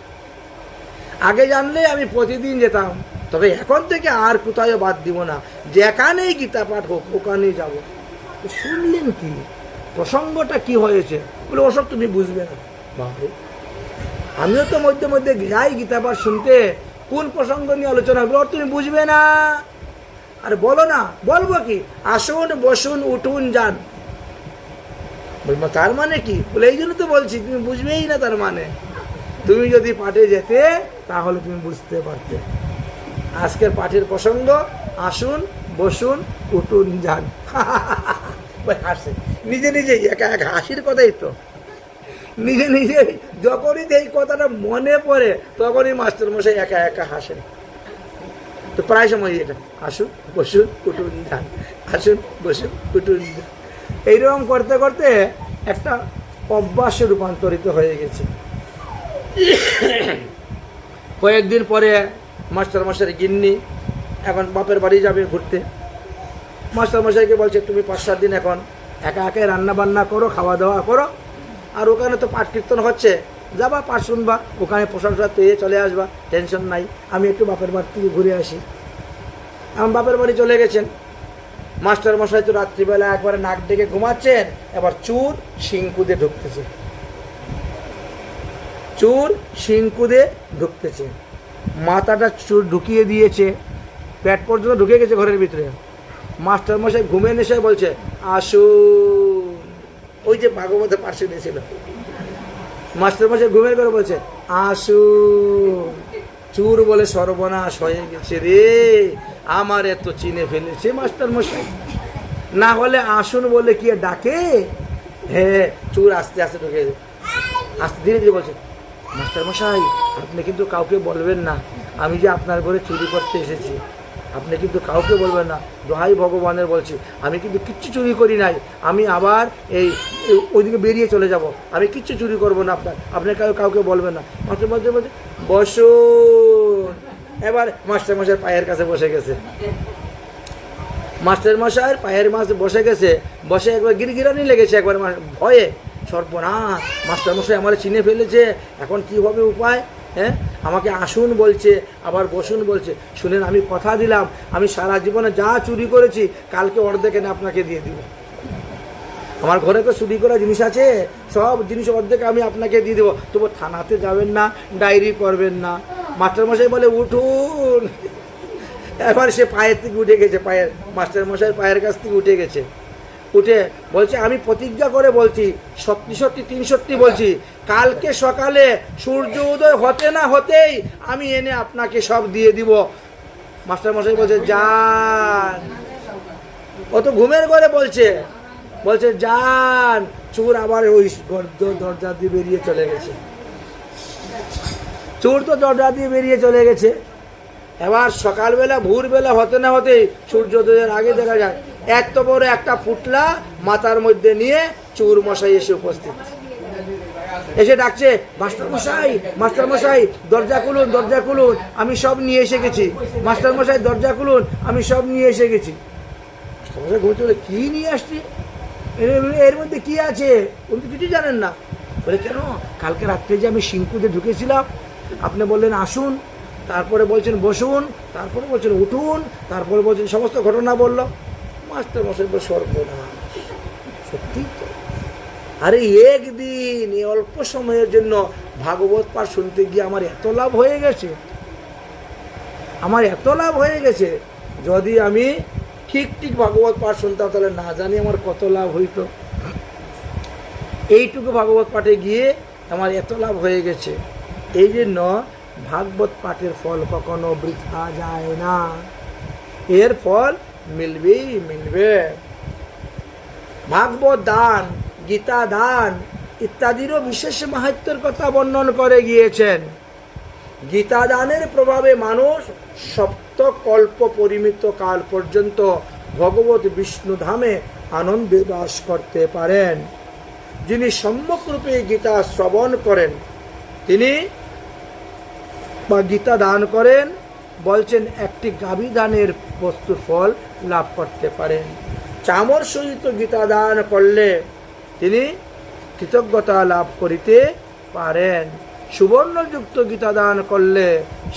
আগে জানলে আমি প্রতিদিন যেতাম, তবে এখন থেকে আর কোথাও বাদ দিব না, যেখানেই গীতা পাঠ হোক ওখানেই যাব। শুনলেন কি, প্রসঙ্গটা কি হয়েছে? বলে ওসব তুমি বুঝবে না। বাবু, আমিও তো মধ্যে মধ্যে যাই গীতা পাঠ শুনতে, কোন প্রসঙ্গ নিয়ে আলোচনা করবো তুমি বুঝবে না। আর বলো না, বলবো কি, আসুন বসুন উঠুন যান। বলবো তার মানে কি? বলে এই জন্য তো বলছি, তুমি বুঝবেই না। তার মানে তুমি যদি পাঠে যেতে তাহলে তুমি বুঝতে পারতে। আজকের পাঠের প্রসঙ্গ আসুন বসুন উঠুন যান। হাসে নিজে নিজেই, একা একা হাসির কথাই তো। নিজে নিজে যখনই এই কথাটা মনে পড়ে তখনই মাস্টারমশাই একা একা হাসেন। তো প্রায় সময় এটা আসুন বসুন উঠুন যান, আসুন বসুন উঠুন যান, এইরকম করতে করতে একটা অভ্যাসে রূপান্তরিত হয়ে গেছে। কয়েকদিন পরে মাস্টারমশাই গিন্নি এখন বাপের বাড়ি যাবে ঘুরতে। মাস্টারমশাইকে বলছে তুমি 5-7 দিন এখন একা একাই রান্না বান্না করো, খাওয়া দাওয়া করো, আর ওখানে তো পাঠ কীর্তন হচ্ছে, যাবা পাঠ শুনবা, ওখানে প্রশংসা পেয়ে চলে আসবা, টেনশন নাই। আমি একটু বাপের বাড়ি থেকে ঘুরে আসি। আমার বাপের বাড়ি চলে গেছেন। মাস্টার মশাই তো রাত্রিবেলা একবারে নাক ডেকে ঘুমাচ্ছেন, এবার চুর শিংকুদে ঢুকতেছে, চুর শিংকুদে ঢুকতেছে, মাথাটা চুর ঢুকিয়ে দিয়েছে, পেট পর্যন্ত ঢুকে গেছে ঘরের ভিতরে। মাস্টার মশাই ঘুমে নেশে বলছে আসুন, ওই যে ভাগবতে পাঠ শুনেছিল, মাস্টার মশাই ঘুমের করে বলছে আসুন। চুর বলে সর্বনাশ হয়ে গেছে রে, আমার এত চিনে ফেলেছে মাস্টার মশাই, না হলে আসুন বলে কি ডাকে। হ্যাঁ, চুর আস্তে আস্তে ঢুকে, আস্তে ধীরে ধীরে বলছে মাস্টার মশাই আপনি কিন্তু কাউকে বলবেন না আমি যে আপনার ঘরে চুরি করতে এসেছি, আপনি কিন্তু কাউকে বলবেন না, দোহাই ভগবানের বলছি, আমি কিন্তু কিচ্ছু চুরি করি নাই, আমি আবার এই ওইদিকে বেরিয়ে চলে যাব, আমি কিচ্ছু চুরি করবো না, আপনি কাউকে বলবেন না। মাস্টার মশাই বলছে বসুন। এবার মাস্টার মশাই পায়ের কাছে বসে গেছে, মাস্টার মশাইয়ের পায়ের মাঝে বসে গেছে, বসে একবার গিরগিরানি লেগেছে, একবার ভয়ে সর্বনাশ মাস্টার মশাই আমার চিনে ফেলেছে, এখন কি হবে উপায়। হ্যাঁ, আমাকে আসুন বলছে আবার বসুন বলছে। শুনেন, আমি কথা দিলাম আমি সারা জীবনে যা চুরি করেছি কালকে অর্ধেক এনে আপনাকে দিয়ে দিব। আমার ঘরে তো চুরি করা জিনিস আছে, সব জিনিস অর্ধেক আমি আপনাকে দিয়ে দেবো, তবু থানাতে যাবেন না, ডায়েরি করবেন না। মাস্টার মশাই বলে উঠুন। এবার সে পায়ের থেকে উঠে গেছে, পায়ের মাস্টার মশাইয়ের পায়ের কাছ থেকে উঠে গেছে, উঠে বলছে আমি প্রতিজ্ঞা করে বলছি, সত্যি সত্যি 3 বলছি, কালকে সকালে সূর্য উদয় হতে না হতেই আমি এনে আপনাকে সব দিয়ে দিব। মাস্টার মশাই বলছে যান, ও তো ঘুমের ঘরে বলছে, বলছে যান। চোর আবার ওই দরজা দিয়ে বেরিয়ে চলে গেছে, চোর তো দরজা দিয়ে বেরিয়ে চলে গেছে। এবার সকালবেলা ভোরবেলা হতে না হতেই সূর্যোদয়ের আগে দেখা যায় এত বড় একটা ফুটলা মাথার মধ্যে নিয়ে চোর মশাই এসে উপস্থিত, এসে ডাকছে মাস্টার মশাই, মাস্টার মশাই দরজা খুলুন, দরজা খুলুন, আমি সব নিয়ে এসে গেছি, মাস্টার মশাই দরজা খুলুন, আমি সব নিয়ে এসে গেছি। মাস্টার মশাই ঘুরতে বলে কি নিয়ে আসছি, এর মধ্যে কি আছে, উনি তো কিছু জানেন না। বলে কেন, কালকে রাত্রে যে আমি শিংকুদে ঢুকেছিলাম, আপনি বললেন আসুন, তারপরে বলছেন বসুন, তারপরে বলছেন উঠুন, তারপরে বলছেন সমস্ত ঘটনা বলল। মাস্টার মশাই বলে সর্বনাশ, সত্যি তো। আরে একদিন এই অল্প সময়ের জন্য ভাগবত পাঠ শুনতে গিয়ে আমার এত লাভ হয়ে গেছে, আমার এত লাভ হয়ে গেছে, যদি আমি ঠিক ঠিক ভাগবত পাঠ শুনতাম তাহলে না জানি আমার কত লাভ হইতো। এইটুকু ভাগবত পাঠে গিয়ে আমার এত লাভ হয়ে গেছে। এই জন্য ভাগবত পাঠের ফল কখনো বৃথা যায় না, এর ফল মিলবেই মিলবে। ভাগবত দান, গীতা দান ইত্যাদিরও বিশেষ মাহাত্ম্যের কথা বর্ণন করে গিয়েছেন। গীতা দানের প্রভাবে মানুষ সপ্তকল্প পরিমিত কাল পর্যন্ত ভগবত বিষ্ণু ধামে আনন্দে বাস করতে পারেন। যিনি সম্যকরূপে গীতা শ্রবণ করেন তিনি বা গীতা দান করেন, বলছেন একটি গাভী দানের বস্তুর ফল লাভ করতে পারেন। চামর সহিত গীতা দান করলে তিনি কৃতজ্ঞতা লাভ করিতে পারেন। সুবর্ণযুক্ত গীতা দান করলে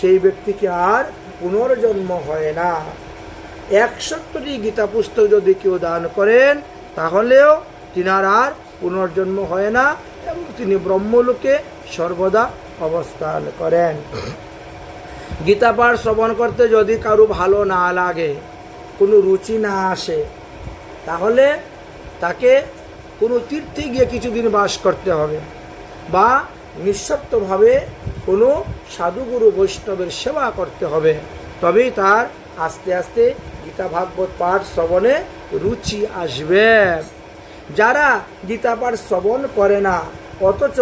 সেই ব্যক্তিকে আর পুনর্জন্ম হয় না। 100টি গীতা পুস্তক যদি কেউ দান করেন তাহলেও তিনার আর পুনর্জন্ম হয় না এবং তিনি ব্রহ্মলোকে সর্বদা অবস্থান করেন। গীতা পাঠ শ্রবণ করতে যদি কারো ভালো না লাগে, কোনো রুচি না আসে, তাহলে তাকে কোনো তীর্থে গিয়ে কিছুদিন বাস করতে হবে বা নিঃস্বার্থভাবে কোনো সাধুগুরু বৈষ্ণবের সেবা করতে হবে, তবেই তার আস্তে আস্তে গীতা ভাগবত পাঠ শ্রবণে রুচি আসবে। যারা গীতা পাঠ শ্রবণ করে না অথচ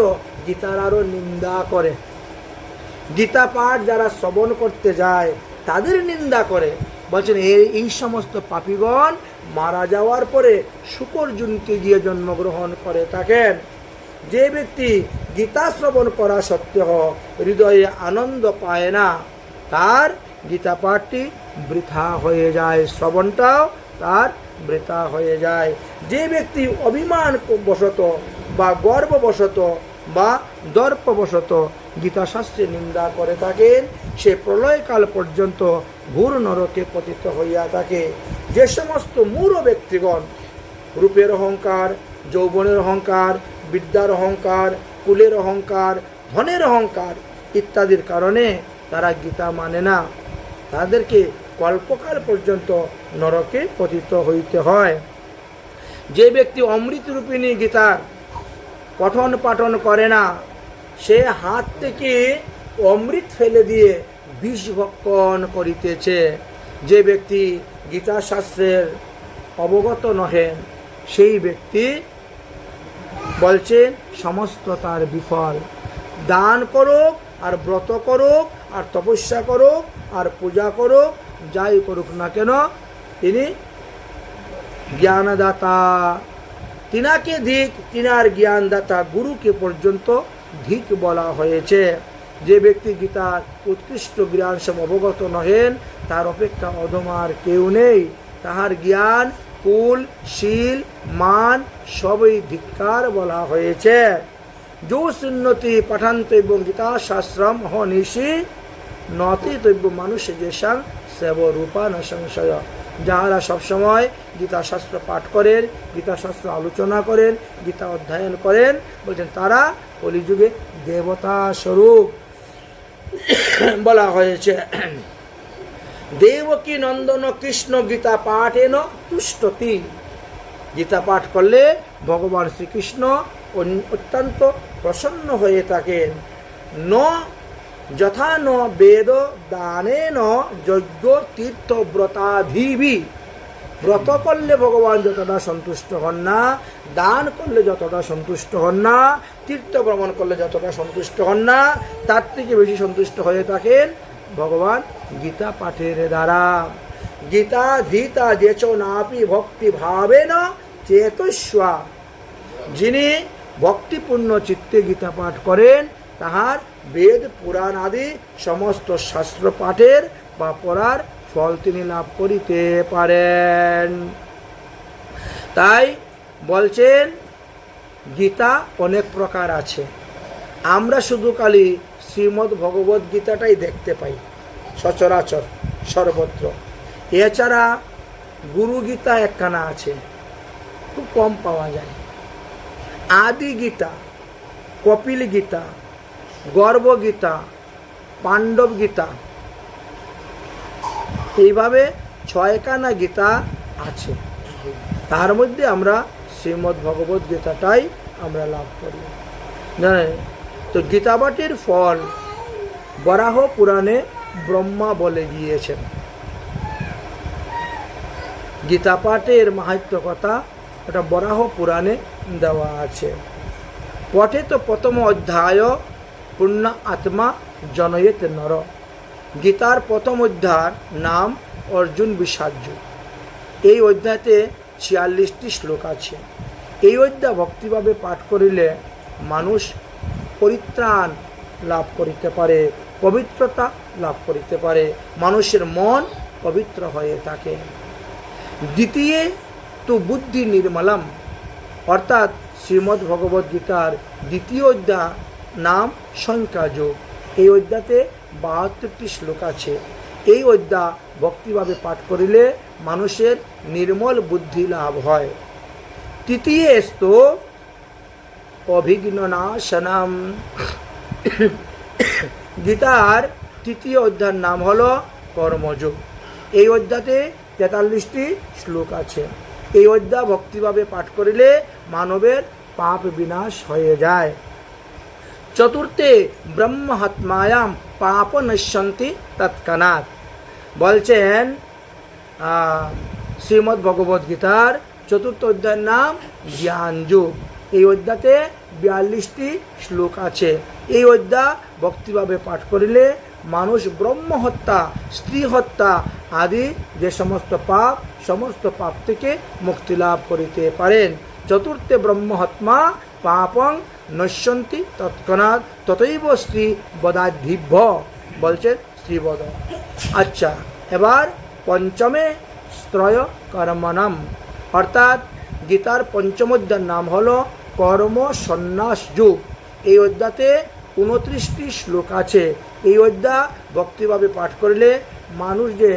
গীতার আরও নিন্দা করে, গীতা পাঠ যারা শ্রবণ করতে যায় তাদের নিন্দা করে, বলছেন এই সমস্ত পাপীগণ মারা যাওয়ার পরে শুকর জুনকে গিয়ে জন্মগ্রহণ করে থাকেন। যে ব্যক্তি গীতা শ্রবণ করা সত্ত্বেও হৃদয়ে আনন্দ পায় না, তার গীতা পাঠটি বৃথা হয়ে যায়, শ্রবণটাও তার বৃথা হয়ে যায়। যে ব্যক্তি অভিমান বশত বা গর্ববশত বা দর্পবশত গীতাশাস্ত্রে নিন্দা করে থাকেন, সে প্রলয়কাল পর্যন্ত ঘোর নরকে পতিত হইয়া থাকে। যে সমস্ত মূঢ় ব্যক্তিগণ রূপের অহংকার, যৌবনের অহংকার, বিদ্যার অহংকার, কুলের অহংকার, ধনের অহংকার ইত্যাদির কারণে তারা গীতা মানে না, তাদেরকে কল্পকাল পর্যন্ত নরকে পতিত হইতে হয়। যে ব্যক্তি অমৃতরূপিণী গীতার পঠন পাঠন করে না, সে হাত থেকে অমৃত ফেলে দিয়ে বিষ ভক্ষণ করিতেছে। যে ব্যক্তি গীতা শাস্ত্রের অবগত নহেন, সেই ব্যক্তি বলছেন সমস্ত তার বিফল। দান করুক আর ব্রত করুক আর তপস্যা করুক আর পূজা করুক, যাই করুক না কেন, তিনি জ্ঞানদাতা, তিনাকে ধিক, তিনার জ্ঞানদাতা গুরুকে পর্যন্ত ধিক বলা হয়েছে। যে ব্যক্তি গীতার উৎকৃষ্ট জ্ঞান সব অবগত নহেন, তার অপেক্ষা অধমার কেউ নেই। তাহার জ্ঞান, কুল, শীল, মান সবই ধিক্কার বলা হয়েছে। যো সুন্নতি পাঠান্তব্য গীতা শাস্ত্রম হনিশি নতিতব্য মানুষ যেসাং সেব রূপা ন সংশয়। যাহারা সবসময় গীতা শাস্ত্র পাঠ করেন, গীতা শাস্ত্র আলোচনা করেন, গীতা অধ্যয়ন করেন, বলছেন তারা কলিযুগে দেবতা স্বরূপ বলা হয়েছে। দেবকী নন্দন কৃষ্ণ গীতা পাঠেন তুষ্টতি। গীতা পাঠ করলে ভগবান শ্রীকৃষ্ণ অত্যন্ত প্রসন্ন হয়ে থাকেন। ন যথা ন বেদ দানেন যজ্ঞ তীর্থ ব্রতাধিবি। ব্রত করলে ভগবান যতটা সন্তুষ্ট হন না, দান করলে যতটা সন্তুষ্ট হন না, তীর্থ ভ্রমণ করলে যতটা সন্তুষ্ট হন না, তার থেকে বেশি সন্তুষ্ট হয়ে থাকেন ভগবান গীতা পাঠের দ্বারা। গীতা ধীতা যেচ নাপি ভক্তি ভাবেন চেতস্বা। যিনি ভক্তিপূর্ণ চিত্তে গীতা পাঠ করেন, তাহার বেদ পুরাণ আদি সমস্ত শাস্ত্র পাঠের বা পড়ার ফল তিনি লাভ করিতে পারেন। তাই বলছেন গীতা অনেক প্রকার আছে। আমরা শুধু খালি শ্রীমদ্ ভগবদ্ গীতাটাই দেখতে পাই সচরাচর সর্বত্র। এছাড়া গুরু গীতা একখানা আছে, খুব কম পাওয়া যায়। আদি গীতা, কপিল গীতা, গর্ভ গীতা, পাণ্ডব গীতা, এইভাবে 6খানা গীতা আছে। তার মধ্যে আমরা শ্রীমদ্ ভগবদ্ গীতাটাই আমরা লাভ করি, জানেন তো। গীতা পাঠের ফল বরাহ পুরাণে ব্রহ্মা বলে গিয়েছেন। গীতা পাঠের মাহাত্ম্য কথা ওটা বরাহ পুরাণে দেওয়া আছে। পঠে তো প্রথম অধ্যায় পূর্ণ আত্মা জনয়েত নর। গীতার প্রথম অধ্যায়ের নাম অর্জুন বিষাজ্য। এই অধ্যায়তে 46টি শ্লোক আছে। এই অধ্যায় ভক্তিভাবে পাঠ করিলে মানুষ পরিত্রাণ লাভ করিতে পারে, পবিত্রতা লাভ করিতে পারে, মানুষের মন পবিত্র হয়ে থাকে। দ্বিতীয় তো বুদ্ধি নির্মলম, অর্থাৎ শ্রীমদ্ ভগবদ্ গীতার দ্বিতীয় অধ্যায় নাম সংখ্যাযোগ। এই অধ্যায়তে 72টি শ্লোক আছে। এই অধ্যায় ভক্তিভাবে পাঠ করিলে মানুষের নির্মল বুদ্ধি লাভ হয়। তৃতীয় স্তু অভিঘ্ন নাশনম। গীতার তৃতীয় অধ্যায়ের নাম হলো কর্মযোগ। এই অধ্যায়তে 43টি শ্লোক আছে। এই অধ্যায় ভক্তিভাবে পাঠ করিলে মানবের পাপ বিনাশ হয়ে যায়। চতুর্থে ব্রহ্মহত্মায়াম পাপ নশ্যন্তি তৎক্ষণাৎ। বলছেন শ্রীমদ্ ভগবদ্ গীতার চতুর্থ অধ্যায়ের নাম জ্ঞানযোগ। এই অধ্যায়তে 42টি শ্লোক আছে। এই অধ্যায় ভক্তিভাবে পাঠ করিলে মানুষ ব্রহ্মহত্যা, স্ত্রী হত্যা আদি যে সমস্ত পাপ থেকে মুক্তি লাভ করিতে পারেন। চতুর্থে ব্রহ্মহত্মা পাপং নশ্যন্তি তৎক্ষণাৎ ততৈব স্ত্রী বদাধিভ্য। বলছেন স্ত্রীবধ। আচ্ছা, এবার পঞ্চমে স্ত্রয় কর্মণম, অর্থাৎ গীতার পঞ্চম অধ্যায়ের নাম হলো কর্ম সন্ন্যাস যোগ। এই অধ্যাতে 29টি শ্লোক আছে। এই অধ্যা ভক্তিভাবে পাঠ করলে মানুষ যে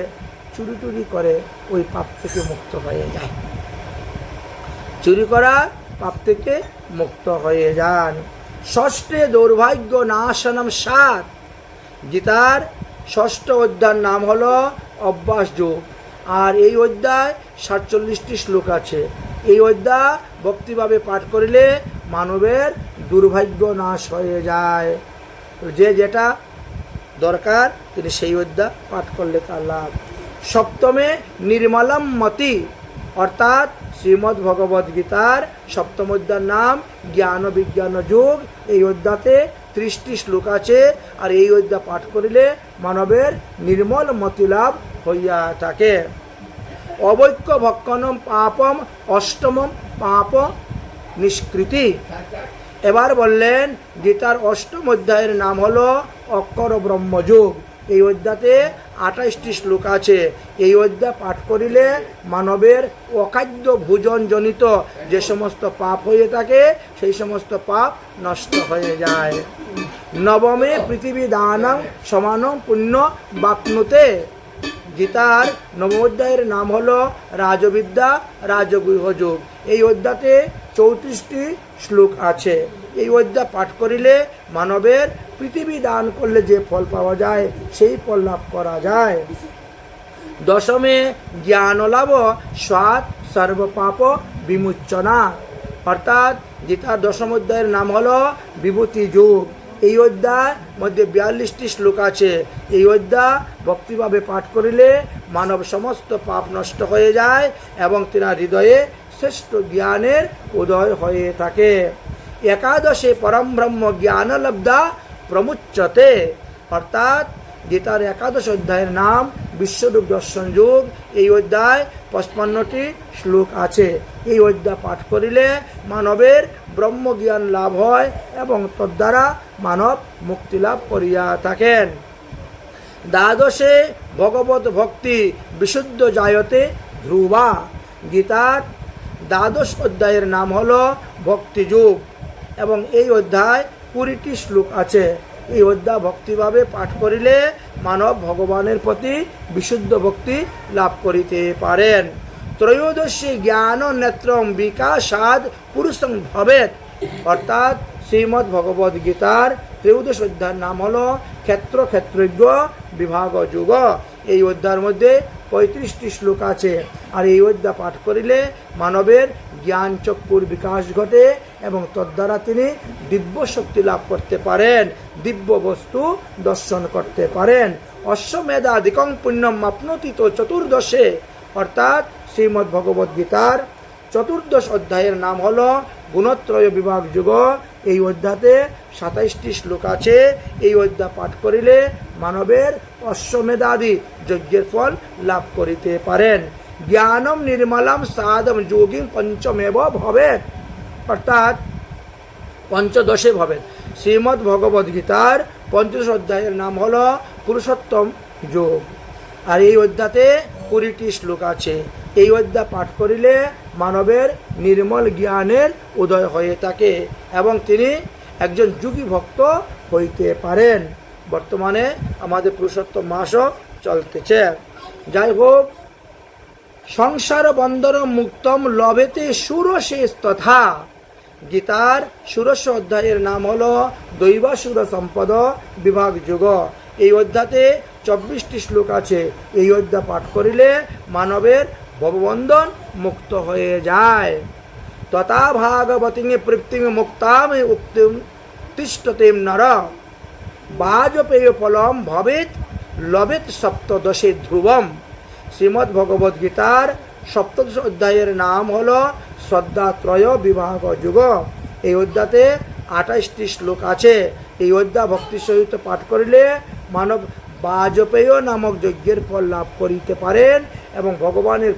চুরি টুরি করে ওই পাপ থেকে মুক্ত হয়ে যায়, চুরি করা পাপ থেকে মুক্ত হয়ে যান। ষষ্ঠে দৌর্ভাগ্য নাশনম 7। গীতার ষষ্ঠ অধ্যায়ের নাম হলো অভ্যাস যোগ। আর এই অধ্যায় 47টি শ্লোক আছে। এই অধ্যায় ভক্তিভাবে পাঠ করলে মানবের দুর্ভাগ্য নাশ হয়ে যায়। যে যেটা দরকার তিনি সেই অধ্যায় পাঠ করলে তার লাভ। সপ্তমে নির্মলম মতি, অর্থাৎ শ্রীমদ্ ভগবদ গীতার সপ্তম অধ্যায়ের নাম জ্ঞান বিজ্ঞান যোগ। এই অধ্যাতে 30টি শ্লোক আছে। আর এই অধ্যায় পাঠ করিলে মানবের নির্মল মতি লাভ হইয়া থাকে। অবৈক্য ভক্ষণম পাপম অষ্টমম পাপ নিষ্কৃতি। এবার বললেন গীতার অষ্টম অধ্যায়ের নাম হলো অক্ষর ব্রহ্মযোগ। এই অধ্যাতে 28টি শ্লোক আছে। এই অধ্যায় পাঠ করিলে মানবের অখাদ্য ভোজন জনিত যে সমস্ত পাপ হয়ে থাকে সেই সমস্ত পাপ নষ্ট হয়ে যায়। নবমে পৃথিবী দানং সমানম পুণ্য বাপ্নুতে। গীতার নবম অধ্যায়ের নাম হলো রাজবিদ্যা রাজগুহযোগ। এই অধ্যাতে 34টি শ্লোক আছে। এই অধ্যায় পাঠ করিলে মানবের পৃথিবী দান করলে যে ফল পাওয়া যায় সেই ফল লাভ করা যায়। দশমে জ্ঞান লাভ স্বাদ সর্বপাপ বিমোচনা, অর্থাৎ গীতার দশম অধ্যায়ের নাম হলো বিভূতি যোগ। এই অধ্যায় মধ্যে 42টি শ্লোক আছে। এই অধ্যায় ভক্তিভাবে পাঠ করিলে মানব সমস্ত পাপ নষ্ট হয়ে যায় এবং তিনার হৃদয়ে শ্রেষ্ঠ জ্ঞানের উদয় হয়ে থাকে। একাদশে পরম ব্রহ্ম জ্ঞান লব্ধা প্রমুচ্যতে, অর্থাৎ গীতার একাদশ অধ্যায়ের নাম বিশ্বরূপ দর্শন যোগ। এই অধ্যায় 55টি শ্লোক আছে। এই অধ্যায় পাঠ করিলে মানবের ব্রহ্মজ্ঞান লাভ হয় এবং তদ্বারা মানব মুক্তি লাভ করিয়া থাকেন। দ্বাদশে ভগবত ভক্তি বিশুদ্ধ জায়তে ধ্রুবা। গীতার দ্বাদশ অধ্যায়ের নাম হলো ভক্তিযোগ এবং এই অধ্যায় 20টি শ্লোক আছে। এই অধ্যায় ভক্তিভাবে পাঠ করিলে মানব ভগবানের প্রতি বিশুদ্ধ ভক্তি লাভ করিতে পারেন। ত্রয়োদশী জ্ঞান নেত্রম বিকাশাদ পুরুষং ভবেত, অর্থাৎ শ্রীমদ্ ভগবদ গীতার ত্রয়োদশ অধ্যায়ের নাম হলো ক্ষেত্র ক্ষেত্রজ্ঞ বিভাগ যুগ। এই অধ্যায়ের মধ্যে 35টি শ্লোক আছে। আর এই অধ্যায় পাঠ করিলে মানবের জ্ঞান চক্ষুর বিকাশ ঘটে এবং তদ্বারা তিনি দিব্য শক্তি লাভ করতে পারেন, দিব্য বস্তু দর্শন করতে পারেন। অশ্বমেধাধিকং পুণ্যম আপ্নতি তো চতুর্দশে, অর্থাৎ শ্রীমদ্ ভগবদ গীতার চতুর্দশ অধ্যায়ের নাম হলো গুণত্রয় বিভাগ যুগ। এই অধ্যাতে 27টি শ্লোক আছে। এই অধ্যায় পাঠ করিলে মানবের অশ্বমেধাদি যজ্ঞের ফল লাভ করিতে পারেন। জ্ঞানম নির্মলম সাদম যোগিং পঞ্চমেব ভবেত, অর্থাৎ পঞ্চদশে ভবেত। শ্রীমদ্ ভগবদ গীতার 50 অধ্যায়ের নাম হলো পুরুষোত্তম যোগ। আর এই অধ্যাতে 20টি শ্লোক আছে। এই অধ্যায় পাঠ করিলে মানবের নির্মল জ্ঞানের উদয় হয়ে থাকে এবং তিনি একজন যোগী ভক্ত হইতে পারেন। বর্তমানে আমাদের পুরুষোত্তম মাসও চলতেছে। যাই হোক, সংসার বন্দর মুক্তম লভেতে সুরশেষ তথা। গীতার ষোড়শ অধ্যায়ের নাম হলো দৈবাসুর সম্পদ বিভাগ যুগ। এই অধ্যাতে 24টি শ্লোক আছে। এই অধ্যায় পাঠ করিলে মানবের ভববন্ধন মুক্ত হয়ে যায়। তথা ভাগবতী তৃপ্তি মুক্তাম উক্তিম তিষ্ঠতেম নর বাজপেয় ফলম ভবেত লবেত সপ্তদশে ধ্রুবম। শ্রীমদ্ ভগবদ গীতার সপ্তদশ অধ্যায়ের নাম হলো শ্রদ্ধাত্রয় বিভাগ যুগ। এই অধ্যাতে 28টি শ্লোক আছে। এই অধ্যায় ভক্তির সহিত পাঠ করিলে মানব বাজপেয় নামক যজ্ঞের ফল লাভ করিতে পারেন এবং ভগবানের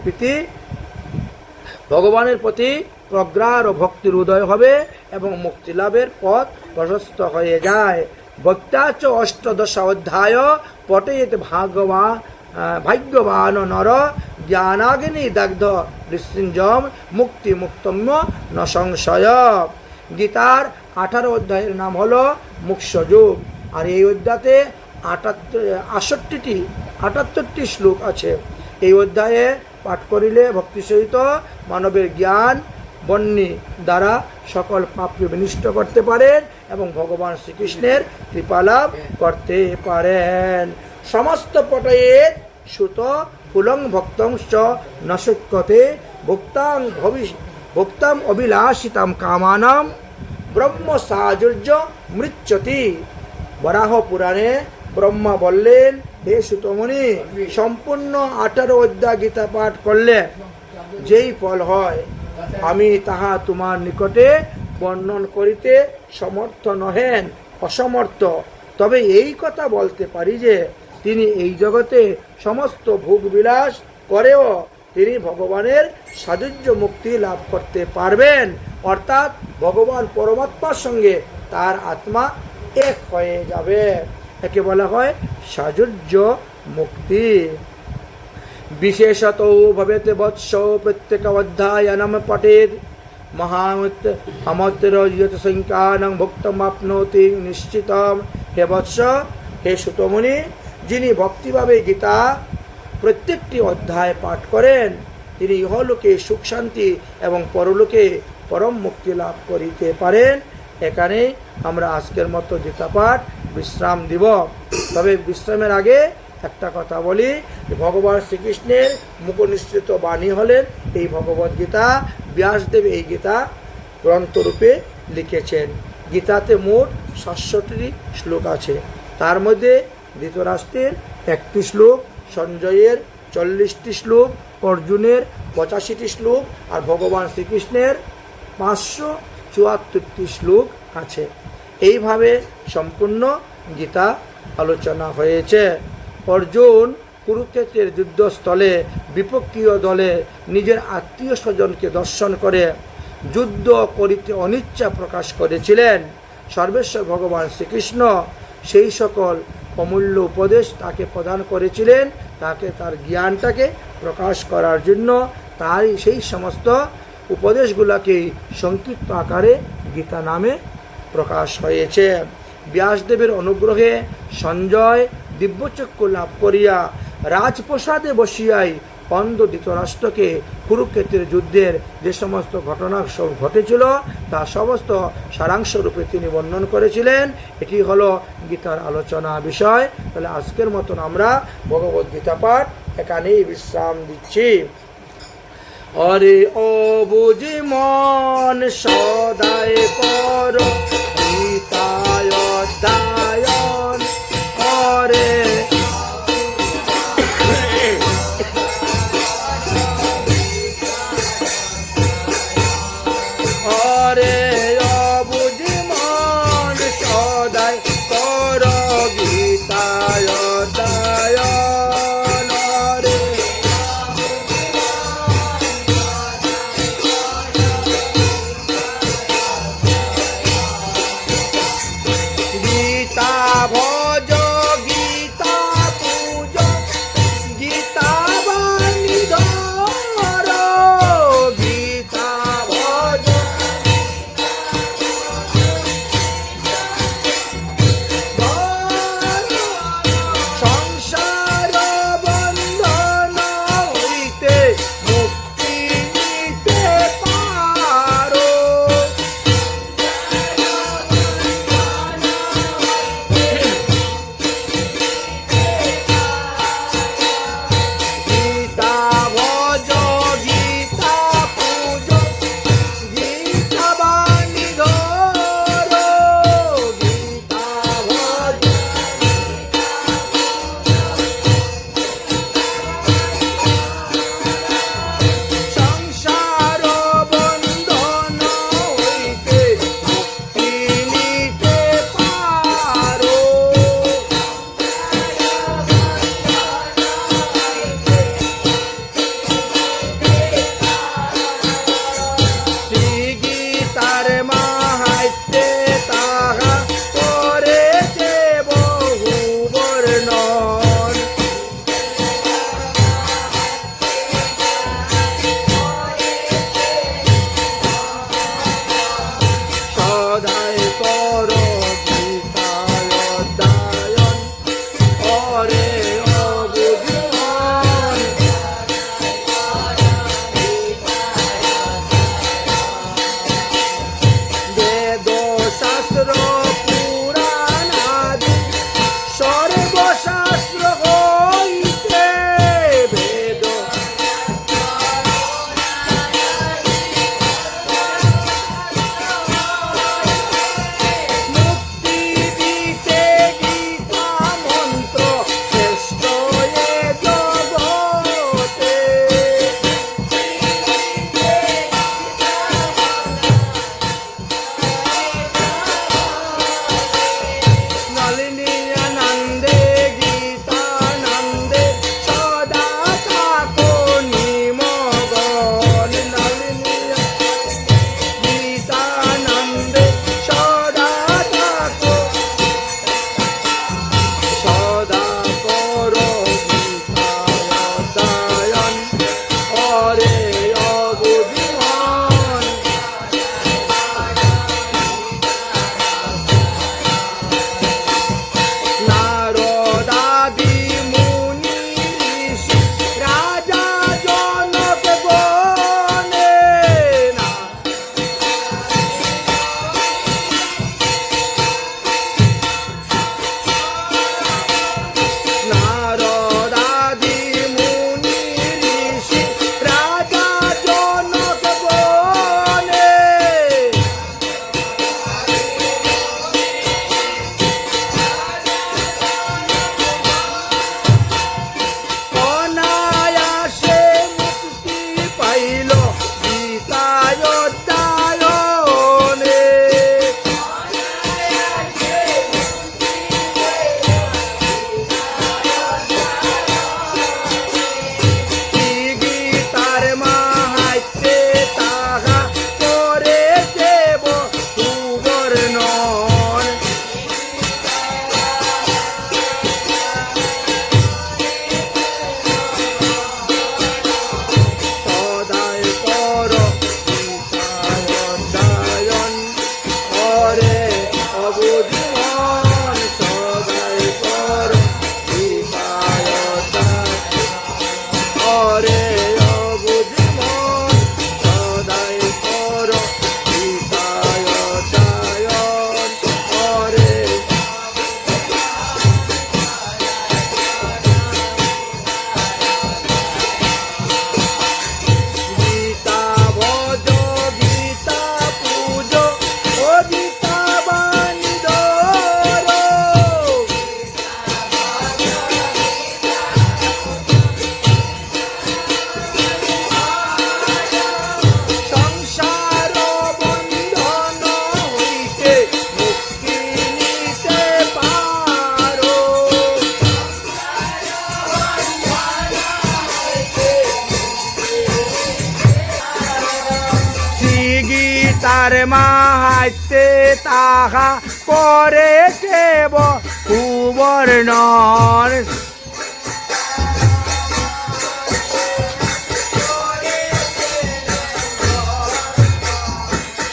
প্রতি প্রগাঢ় ভক্তির উদয় হবে এবং মুক্তি লাভের পথ প্রশস্ত হয়ে যায়। ভক্তাচ অষ্টদশ অধ্যায় পঠেত ভাগ্যবান নর জ্ঞানাগ্নি দগ্ধ নৃসিঞ্জম মুক্তি মুক্তম্য ন সংশয়। গীতার 18 অধ্যায়ের নাম হলো মোক্ষযোগ। আর এই অধ্যায়ে 78টি শ্লোক আছে। এই অধ্যায়ে পাঠ করিলে ভক্তি সহিত মানবের জ্ঞান বন্যী দ্বারা সকল পাপকে বিনষ্ট করতে পারেন এবং ভগবান শ্রীকৃষ্ণের কৃপালাভ করতে পারেন। সমস্ত পটয়ের সুত কুলং ভক্তংশ্চ ন শক্যতে ভক্তাম অভিলাষিতাম কামানাম ব্রহ্ম সাহায্য মৃচ্যতি। বরাহ পুরাণে ব্রহ্মা বললেন, হে সুতমুনি, সম্পূর্ণ 18 অধ্যায় গীতা পাঠ করলে যেই ফল হয় আমি তাহা তোমার নিকটে বর্ণন করিতে সমর্থ নহেন, অসমর্থ। তবে এই কথা বলতে পারি যে তিনি এই জগতে সমস্ত ভোগ বিলাস করেও তিনি ভগবানের সাযুজ্য মুক্তি লাভ করতে পারবেন, অর্থাৎ ভগবান পরমাত্মার সঙ্গে তার আত্মা এক হয়ে যাবে। একে বলা হয় সাযুজ্য মুক্তি। বিশেষত ভবেতে বৎস প্রত্যেক অধ্যায়নম পঠেদ মহামত্র যত সংখ্যানং ভক্তমাপ্নোতি নিশ্চিতম। হে বৎস, হে সুতমুনি, যিনি ভক্তিভাবে গীতা প্রত্যেকটি অধ্যায় পাঠ করেন তিনি ইহলোকে সুখ শান্তি এবং পরলোকে পরম মুক্তি লাভ করিতে পারেন। এখানে আমরা আজকের মতো গীতা পাঠ বিশ্রাম দিব। তবে বিশ্রামের আগে একটা কথা বলি, ভগবান শ্রীকৃষ্ণের মুখনিসৃত বাণী হলেন এই ভগবদ গীতা। ব্যাসদেব এই গীতা গ্রন্থরূপে লিখেছেন। গীতাতে মোট 67টি শ্লোক আছে। তার মধ্যে ধৃতরাষ্ট্রের 1টি শ্লোক, সঞ্জয়ের 40টি শ্লোক, অর্জুনের 85টি শ্লোক আর ভগবান শ্রীকৃষ্ণের 574টি শ্লোক আছে। এইভাবে সম্পূর্ণ গীতা আলোচনা হয়েছে। অর্জুন কুরুক্ষেত্রের যুদ্ধস্থলে বিপক্ষীয় দলে নিজের আত্মীয় স্বজনকে দর্শন করে যুদ্ধ করিতে অনিচ্ছা প্রকাশ করেছিলেন। সর্বেশ্বর ভগবান শ্রীকৃষ্ণ সেই সকল অমূল্য উপদেশ তাকে প্রদান করেছিলেন, তাকে তার জ্ঞানটাকে প্রকাশ করার জন্য। তাই সেই সমস্ত উপদেশগুলোকে সংক্ষিপ্ত আকারে গীতা নামে প্রকাশ হয়েছে। ব্যাসদেবের অনুগ্রহে সঞ্জয় দিব্যচক্ষু লাভ করিয়া রাজপ্রসাদে বসিয়াই অন্ধ ধৃতরাষ্ট্রকে কুরুক্ষেত্রের যুদ্ধের যে সমস্ত ঘটনা সব ঘটেছিল তা সমস্ত সারাংশ রূপে তিনি বর্ণন করেছিলেন। এটি হলো গীতার আলোচনা বিষয়। তাহলে আজকের মতন আমরা ভগবদ গীতা পাঠ এখানেই বিশ্রাম দিচ্ছি। অরে অবুঝি মন সদায় পর গীতায় অধ্যায়ন। অরে অরে অবুঝি মন সদায় পর গীতায় অধ্যায়ন। অরে গীতা ভজ গীতা পূজ গীতা বাণী ধর। গীতা ভজ তার মাহাত্মে তাহা করে কেব কুবর্ণন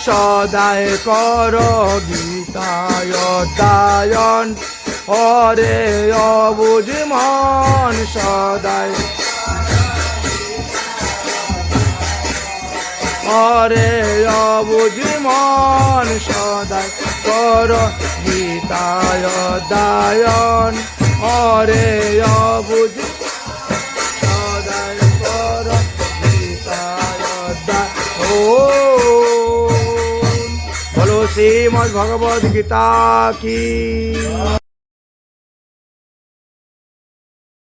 সদায় কর গীতায় দায়ন হরে অবুঝ মন সদায় হরে অবুঝ মন সদায় কর গীতায় দায়ন হরে অবুঝ সদায় কর গীতায় দায়ন। বলো শ্রীমদ্ ভগবদ গীতা কি।